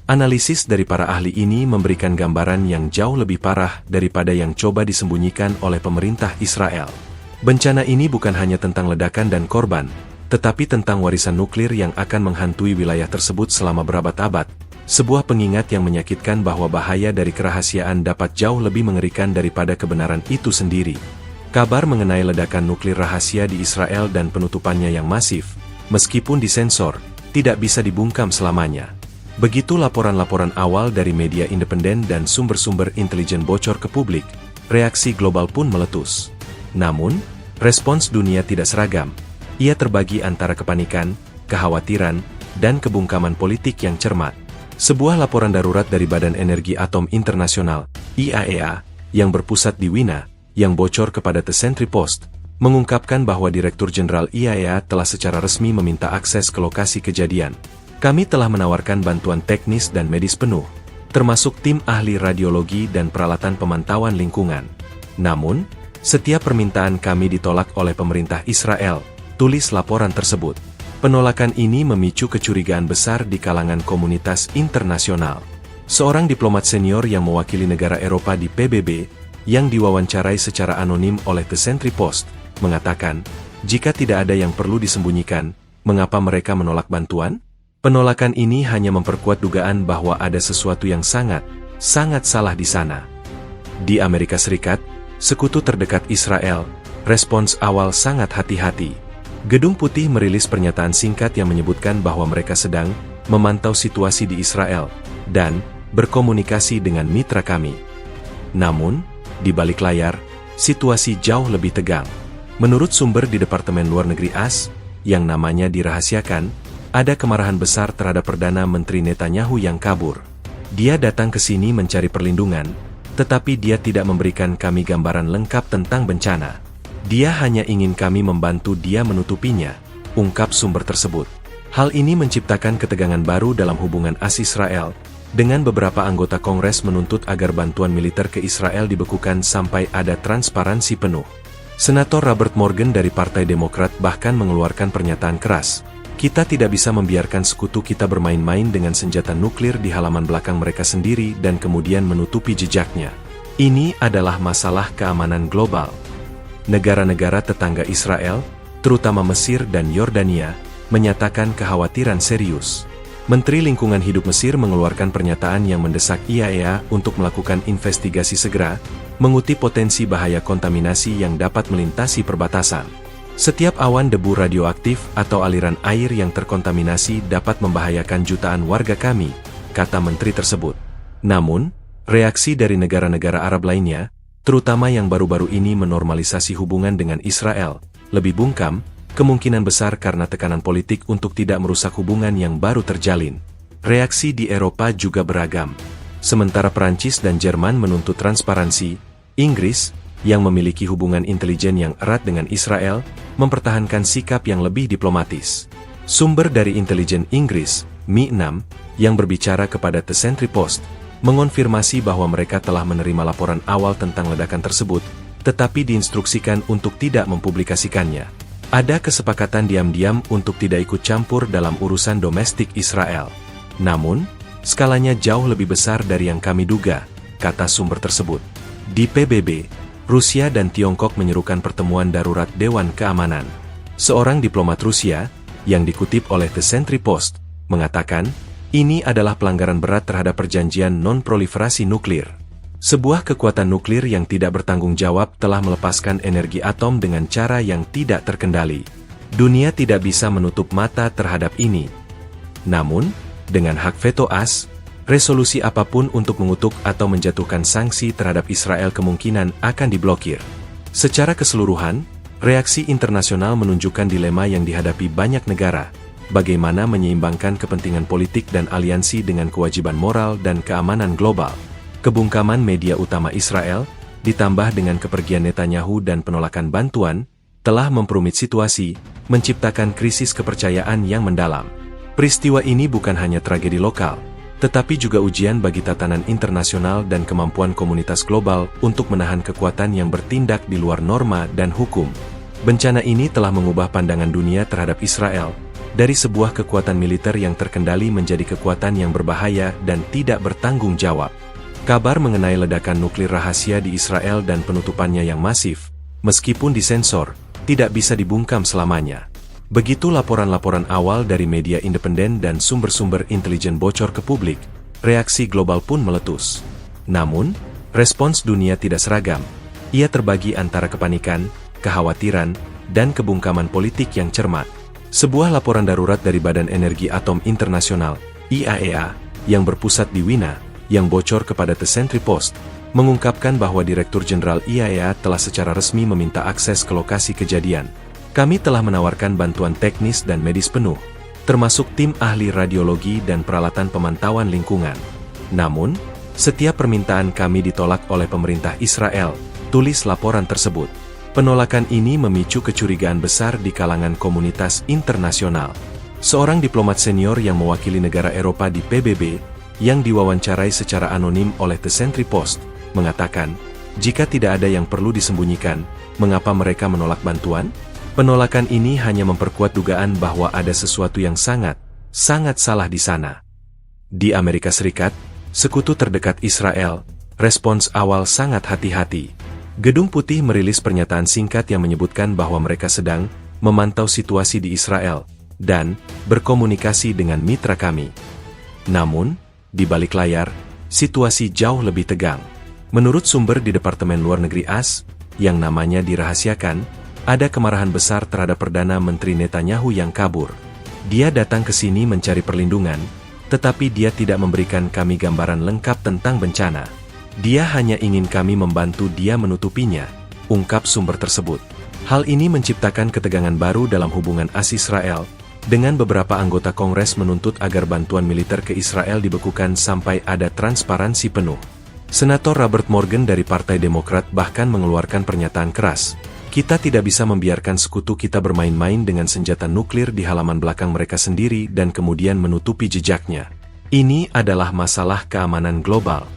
Analisis dari para ahli ini memberikan gambaran yang jauh lebih parah daripada yang coba disembunyikan oleh pemerintah Israel. Bencana ini bukan hanya tentang ledakan dan korban, tetapi tentang warisan nuklir yang akan menghantui wilayah tersebut selama berabad-abad, sebuah pengingat yang menyakitkan bahwa bahaya dari kerahasiaan dapat jauh lebih mengerikan daripada kebenaran itu sendiri. Kabar mengenai ledakan nuklir rahasia di Israel dan penutupannya yang masif, meskipun disensor, tidak bisa dibungkam selamanya. Begitu laporan-laporan awal dari media independen dan sumber-sumber intelijen bocor ke publik, reaksi global pun meletus. Namun, respons dunia tidak seragam. Ia terbagi antara kepanikan, kekhawatiran, dan kebungkaman politik yang cermat. Sebuah laporan darurat dari Badan Energi Atom Internasional, IAEA, yang berpusat di Wina, yang bocor kepada The Sentry Post, mengungkapkan bahwa Direktur Jenderal IAEA telah secara resmi meminta akses ke lokasi kejadian. Kami telah menawarkan bantuan teknis dan medis penuh, termasuk tim ahli radiologi dan peralatan pemantauan lingkungan. Namun, setiap permintaan kami ditolak oleh pemerintah Israel, tulis laporan tersebut. Penolakan ini memicu kecurigaan besar di kalangan komunitas internasional. Seorang diplomat senior yang mewakili negara Eropa di PBB, yang diwawancarai secara anonim oleh The Sentry Post, mengatakan, jika tidak ada yang perlu disembunyikan, mengapa mereka menolak bantuan? Penolakan ini hanya memperkuat dugaan bahwa ada sesuatu yang sangat salah di sana. Di Amerika Serikat, sekutu terdekat Israel, respons awal sangat hati-hati. Gedung Putih merilis pernyataan singkat yang menyebutkan bahwa mereka sedang memantau situasi di Israel dan berkomunikasi dengan mitra kami. Namun, di balik layar, situasi jauh lebih tegang. Menurut sumber di Departemen Luar Negeri AS, yang namanya dirahasiakan, ada kemarahan besar terhadap Perdana Menteri Netanyahu yang kabur. Dia datang ke sini mencari perlindungan, tetapi dia tidak memberikan kami gambaran lengkap tentang bencana. Dia hanya ingin kami membantu dia menutupinya, ungkap sumber tersebut. Hal ini menciptakan ketegangan baru dalam hubungan AS-Israel, dengan beberapa anggota Kongres menuntut agar bantuan militer ke Israel dibekukan sampai ada transparansi penuh. Senator Robert Morgan dari Partai Demokrat bahkan mengeluarkan pernyataan keras, kita tidak bisa membiarkan sekutu kita bermain-main dengan senjata nuklir di halaman belakang mereka sendiri dan kemudian menutupi jejaknya. Ini adalah masalah keamanan global. Negara-negara tetangga Israel, terutama Mesir dan Yordania, menyatakan kekhawatiran serius. Menteri Lingkungan Hidup Mesir mengeluarkan pernyataan yang mendesak IAEA untuk melakukan investigasi segera, mengutip potensi bahaya kontaminasi yang dapat melintasi perbatasan. Setiap awan debu radioaktif atau aliran air yang terkontaminasi dapat membahayakan jutaan warga kami, kata menteri tersebut. Namun, reaksi dari negara-negara Arab lainnya, terutama yang baru-baru ini menormalisasi hubungan dengan Israel, lebih bungkam, kemungkinan besar karena tekanan politik untuk tidak merusak hubungan yang baru terjalin. Reaksi di Eropa juga beragam. Sementara Perancis dan Jerman menuntut transparansi, Inggris, yang memiliki hubungan intelijen yang erat dengan Israel, mempertahankan sikap yang lebih diplomatis. Sumber dari intelijen Inggris, Mi6, yang berbicara kepada The Sentry Post, mengonfirmasi bahwa mereka telah menerima laporan awal tentang ledakan tersebut, tetapi diinstruksikan untuk tidak mempublikasikannya. Ada kesepakatan diam-diam untuk tidak ikut campur dalam urusan domestik Israel. Namun, Skalanya jauh lebih besar dari yang kami duga, kata sumber tersebut. Di PBB, Rusia dan Tiongkok menyerukan pertemuan darurat Dewan Keamanan. Seorang diplomat Rusia, yang dikutip oleh The Sentry Post, mengatakan, ini adalah pelanggaran berat terhadap perjanjian non-proliferasi nuklir. Sebuah kekuatan nuklir yang tidak bertanggung jawab telah melepaskan energi atom dengan cara yang tidak terkendali. Dunia tidak bisa menutup mata terhadap ini. Namun, dengan hak veto AS, resolusi apapun untuk mengutuk atau menjatuhkan sanksi terhadap Israel kemungkinan akan diblokir. Secara keseluruhan, reaksi internasional menunjukkan dilema yang dihadapi banyak negara, bagaimana menyeimbangkan kepentingan politik dan aliansi dengan kewajiban moral dan keamanan global. Kebungkaman media utama Israel, ditambah dengan kepergian Netanyahu dan penolakan bantuan, telah memperumit situasi, menciptakan krisis kepercayaan yang mendalam. Peristiwa ini bukan hanya tragedi lokal, tetapi juga ujian bagi tatanan internasional dan kemampuan komunitas global untuk menahan kekuatan yang bertindak di luar norma dan hukum. Bencana ini telah mengubah pandangan dunia terhadap Israel, dari sebuah kekuatan militer yang terkendali menjadi kekuatan yang berbahaya dan tidak bertanggung jawab. Kabar mengenai ledakan nuklir rahasia di Israel dan penutupannya yang masif, meskipun disensor, tidak bisa dibungkam selamanya. Begitu laporan-laporan awal dari media independen dan sumber-sumber intelijen bocor ke publik, reaksi global pun meletus. Namun, respons dunia tidak seragam. Ia terbagi antara kepanikan, kekhawatiran, dan kebungkaman politik yang cermat. Sebuah laporan darurat dari Badan Energi Atom Internasional, IAEA, yang berpusat di Wina, yang bocor kepada The Sentry Post, mengungkapkan bahwa Direktur Jenderal IAEA telah secara resmi meminta akses ke lokasi kejadian. Kami telah menawarkan bantuan teknis dan medis penuh, termasuk tim ahli radiologi dan peralatan pemantauan lingkungan. Namun, setiap permintaan kami ditolak oleh pemerintah Israel, tulis laporan tersebut. Penolakan ini memicu kecurigaan besar di kalangan komunitas internasional. Seorang diplomat senior yang mewakili negara Eropa di PBB, yang diwawancarai secara anonim oleh The Sentry Post, mengatakan, jika tidak ada yang perlu disembunyikan, mengapa mereka menolak bantuan? Penolakan ini hanya memperkuat dugaan bahwa ada sesuatu yang sangat salah di sana. Di Amerika Serikat, sekutu terdekat Israel, respons awal sangat hati-hati. Gedung Putih merilis pernyataan singkat yang menyebutkan bahwa mereka sedang memantau situasi di Israel dan berkomunikasi dengan mitra kami. Namun, di balik layar, situasi jauh lebih tegang. Menurut sumber di Departemen Luar Negeri AS, yang namanya dirahasiakan, ada kemarahan besar terhadap Perdana Menteri Netanyahu yang kabur. Dia datang ke sini mencari perlindungan, tetapi dia tidak memberikan kami gambaran lengkap tentang bencana. Dia hanya ingin kami membantu dia menutupinya, ungkap sumber tersebut. Hal ini menciptakan ketegangan baru dalam hubungan AS Israel, dengan beberapa anggota Kongres menuntut agar bantuan militer ke Israel dibekukan sampai ada transparansi penuh. Senator Robert Morgan dari Partai Demokrat bahkan mengeluarkan pernyataan keras, kita tidak bisa membiarkan sekutu kita bermain-main dengan senjata nuklir di halaman belakang mereka sendiri dan kemudian menutupi jejaknya. Ini adalah masalah keamanan global.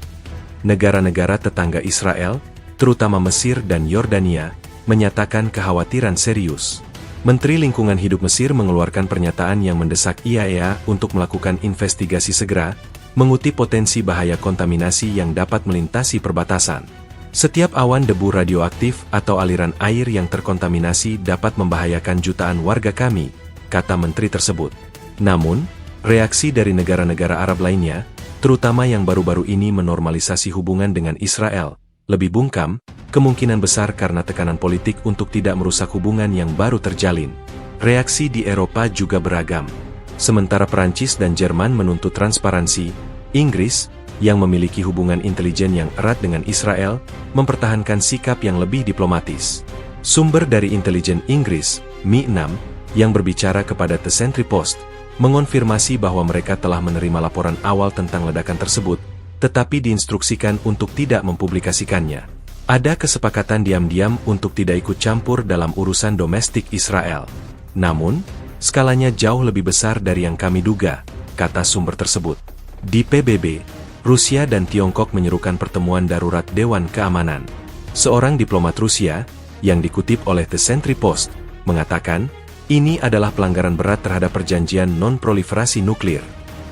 Negara-negara tetangga Israel, terutama Mesir dan Yordania, menyatakan kekhawatiran serius. Menteri Lingkungan Hidup Mesir mengeluarkan pernyataan yang mendesak IAEA untuk melakukan investigasi segera, mengutip potensi bahaya kontaminasi yang dapat melintasi perbatasan. Setiap awan debu radioaktif atau aliran air yang terkontaminasi dapat membahayakan jutaan warga kami, kata menteri tersebut. Namun, reaksi dari negara-negara Arab lainnya, terutama yang baru-baru ini menormalisasi hubungan dengan Israel, lebih bungkam, kemungkinan besar karena tekanan politik untuk tidak merusak hubungan yang baru terjalin. Reaksi di Eropa juga beragam. Sementara Perancis dan Jerman menuntut transparansi, Inggris, yang memiliki hubungan intelijen yang erat dengan Israel, mempertahankan sikap yang lebih diplomatis. Sumber dari intelijen Inggris, Mi-6, yang berbicara kepada The Sentry Post, mengonfirmasi bahwa mereka telah menerima laporan awal tentang ledakan tersebut, tetapi diinstruksikan untuk tidak mempublikasikannya. Ada kesepakatan diam-diam untuk tidak ikut campur dalam urusan domestik Israel. Namun, skalanya jauh lebih besar dari yang kami duga, kata sumber tersebut. Di PBB, Rusia dan Tiongkok menyerukan pertemuan darurat Dewan Keamanan. Seorang diplomat Rusia, yang dikutip oleh The Sentry Post, mengatakan, ini adalah pelanggaran berat terhadap perjanjian non-proliferasi nuklir.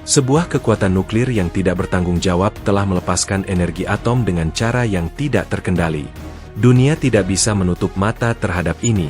Sebuah kekuatan nuklir yang tidak bertanggung jawab telah melepaskan energi atom dengan cara yang tidak terkendali. Dunia tidak bisa menutup mata terhadap ini.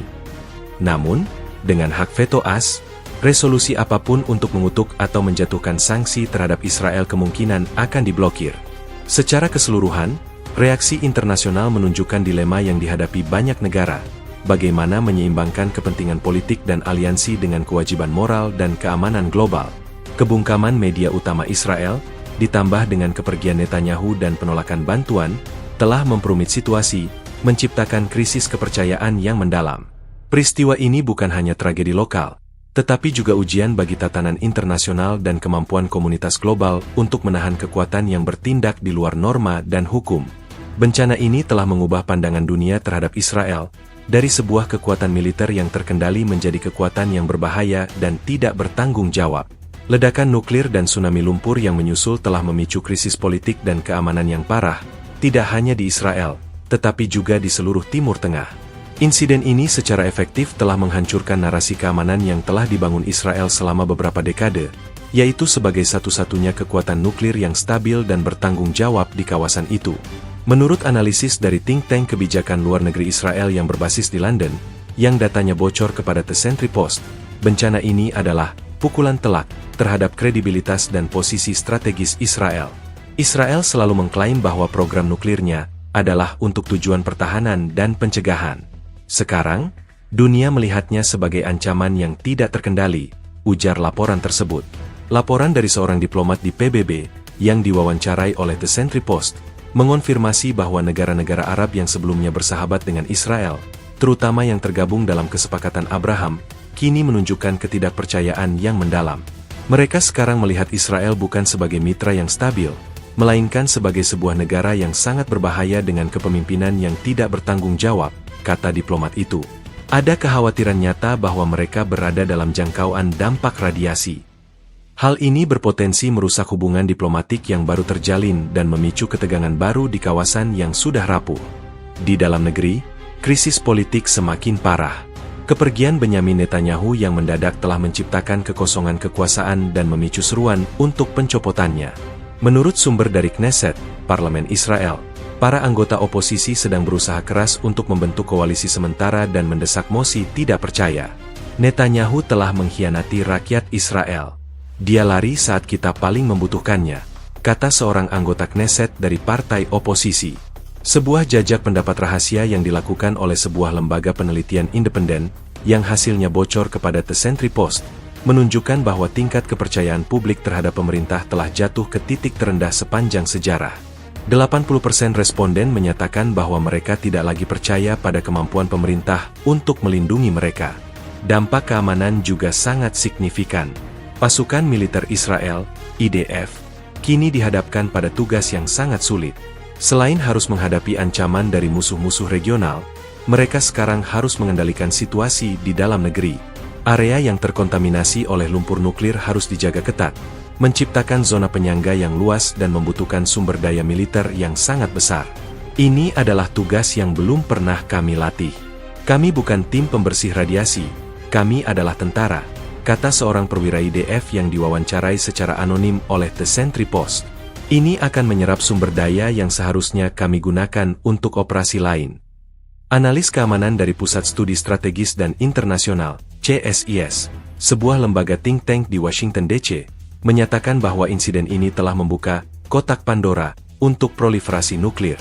Namun, dengan hak veto AS, resolusi apapun untuk mengutuk atau menjatuhkan sanksi terhadap Israel kemungkinan akan diblokir. Secara keseluruhan, reaksi internasional menunjukkan dilema yang dihadapi banyak negara, bagaimana menyeimbangkan kepentingan politik dan aliansi dengan kewajiban moral dan keamanan global. Kebungkaman media utama Israel, ditambah dengan kepergian Netanyahu dan penolakan bantuan, telah memperumit situasi, menciptakan krisis kepercayaan yang mendalam. Peristiwa ini bukan hanya tragedi lokal, tetapi juga ujian bagi tatanan internasional dan kemampuan komunitas global untuk menahan kekuatan yang bertindak di luar norma dan hukum. Bencana ini telah mengubah pandangan dunia terhadap Israel, dari sebuah kekuatan militer yang terkendali menjadi kekuatan yang berbahaya dan tidak bertanggung jawab. Ledakan nuklir dan tsunami lumpur yang menyusul telah memicu krisis politik dan keamanan yang parah, tidak hanya di Israel, tetapi juga di seluruh Timur Tengah. Insiden ini secara efektif telah menghancurkan narasi keamanan yang telah dibangun Israel selama beberapa dekade, yaitu sebagai satu-satunya kekuatan nuklir yang stabil dan bertanggung jawab di kawasan itu. Menurut analisis dari think tank kebijakan luar negeri Israel yang berbasis di London, yang datanya bocor kepada The Sentry Post, bencana ini adalah pukulan telak terhadap kredibilitas dan posisi strategis Israel. Israel selalu mengklaim bahwa program nuklirnya adalah untuk tujuan pertahanan dan pencegahan. Sekarang, dunia melihatnya sebagai ancaman yang tidak terkendali, ujar laporan tersebut. Laporan dari seorang diplomat di PBB, yang diwawancarai oleh The Sentry Post, mengonfirmasi bahwa negara-negara Arab yang sebelumnya bersahabat dengan Israel, terutama yang tergabung dalam kesepakatan Abraham, kini menunjukkan ketidakpercayaan yang mendalam. Mereka sekarang melihat Israel bukan sebagai mitra yang stabil, melainkan sebagai sebuah negara yang sangat berbahaya dengan kepemimpinan yang tidak bertanggung jawab, kata diplomat itu. Ada kekhawatiran nyata bahwa mereka berada dalam jangkauan dampak radiasi. Hal ini berpotensi merusak hubungan diplomatik yang baru terjalin dan memicu ketegangan baru di kawasan yang sudah rapuh. Di dalam negeri, krisis politik semakin parah. Kepergian Benyamin Netanyahu yang mendadak telah menciptakan kekosongan kekuasaan dan memicu seruan untuk pencopotannya. Menurut sumber dari Knesset, Parlemen Israel, para anggota oposisi sedang berusaha keras untuk membentuk koalisi sementara dan mendesak mosi tidak percaya. Netanyahu telah mengkhianati rakyat Israel. Dia lari saat kita paling membutuhkannya, kata seorang anggota Knesset dari partai oposisi. Sebuah jajak pendapat rahasia yang dilakukan oleh sebuah lembaga penelitian independen, yang hasilnya bocor kepada The Sentry Post, menunjukkan bahwa tingkat kepercayaan publik terhadap pemerintah telah jatuh ke titik terendah sepanjang sejarah. 80% responden menyatakan bahwa mereka tidak lagi percaya pada kemampuan pemerintah untuk melindungi mereka. Dampak keamanan juga sangat signifikan. Pasukan militer Israel, IDF, kini dihadapkan pada tugas yang sangat sulit. Selain harus menghadapi ancaman dari musuh-musuh regional, mereka sekarang harus mengendalikan situasi di dalam negeri. Area yang terkontaminasi oleh lumpur nuklir harus dijaga ketat, menciptakan zona penyangga yang luas dan membutuhkan sumber daya militer yang sangat besar. Ini adalah tugas yang belum pernah kami latih. Kami bukan tim pembersih radiasi, kami adalah tentara, kata seorang perwira IDF yang diwawancarai secara anonim oleh The Sentry Post. Ini akan menyerap sumber daya yang seharusnya kami gunakan untuk operasi lain. Analis keamanan dari Pusat Studi Strategis dan Internasional, CSIS, sebuah lembaga think tank di Washington DC, menyatakan bahwa insiden ini telah membuka kotak Pandora untuk proliferasi nuklir.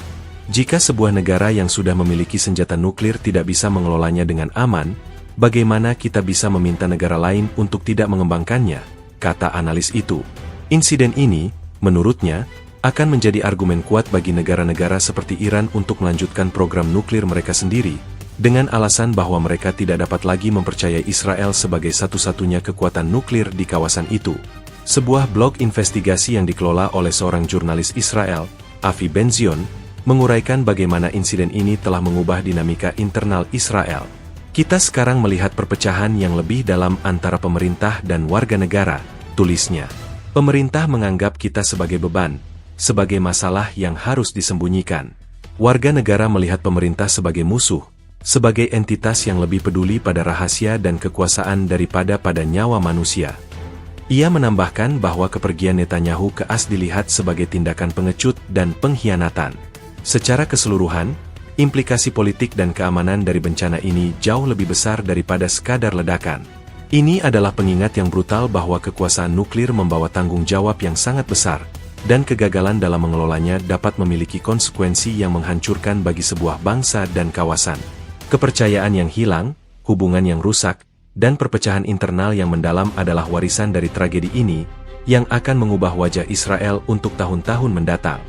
Jika sebuah negara yang sudah memiliki senjata nuklir tidak bisa mengelolanya dengan aman, bagaimana kita bisa meminta negara lain untuk tidak mengembangkannya, kata analis itu. Insiden ini, menurutnya, akan menjadi argumen kuat bagi negara-negara seperti Iran untuk melanjutkan program nuklir mereka sendiri, dengan alasan bahwa mereka tidak dapat lagi mempercayai Israel sebagai satu-satunya kekuatan nuklir di kawasan itu. Sebuah blog investigasi yang dikelola oleh seorang jurnalis Israel, Avi Ben-Zion, menguraikan bagaimana insiden ini telah mengubah dinamika internal Israel. Kita sekarang melihat perpecahan yang lebih dalam antara pemerintah dan warga negara, tulisnya. Pemerintah menganggap kita sebagai beban, sebagai masalah yang harus disembunyikan. Warga negara melihat pemerintah sebagai musuh, sebagai entitas yang lebih peduli pada rahasia dan kekuasaan daripada pada nyawa manusia. Ia menambahkan bahwa kepergian Netanyahu ke AS dilihat sebagai tindakan pengecut dan pengkhianatan. Secara keseluruhan, implikasi politik dan keamanan dari bencana ini jauh lebih besar daripada sekadar ledakan. Ini adalah pengingat yang brutal bahwa kekuasaan nuklir membawa tanggung jawab yang sangat besar, dan kegagalan dalam mengelolanya dapat memiliki konsekuensi yang menghancurkan bagi sebuah bangsa dan kawasan. Kepercayaan yang hilang, hubungan yang rusak, dan perpecahan internal yang mendalam adalah warisan dari tragedi ini, yang akan mengubah wajah Israel untuk tahun-tahun mendatang.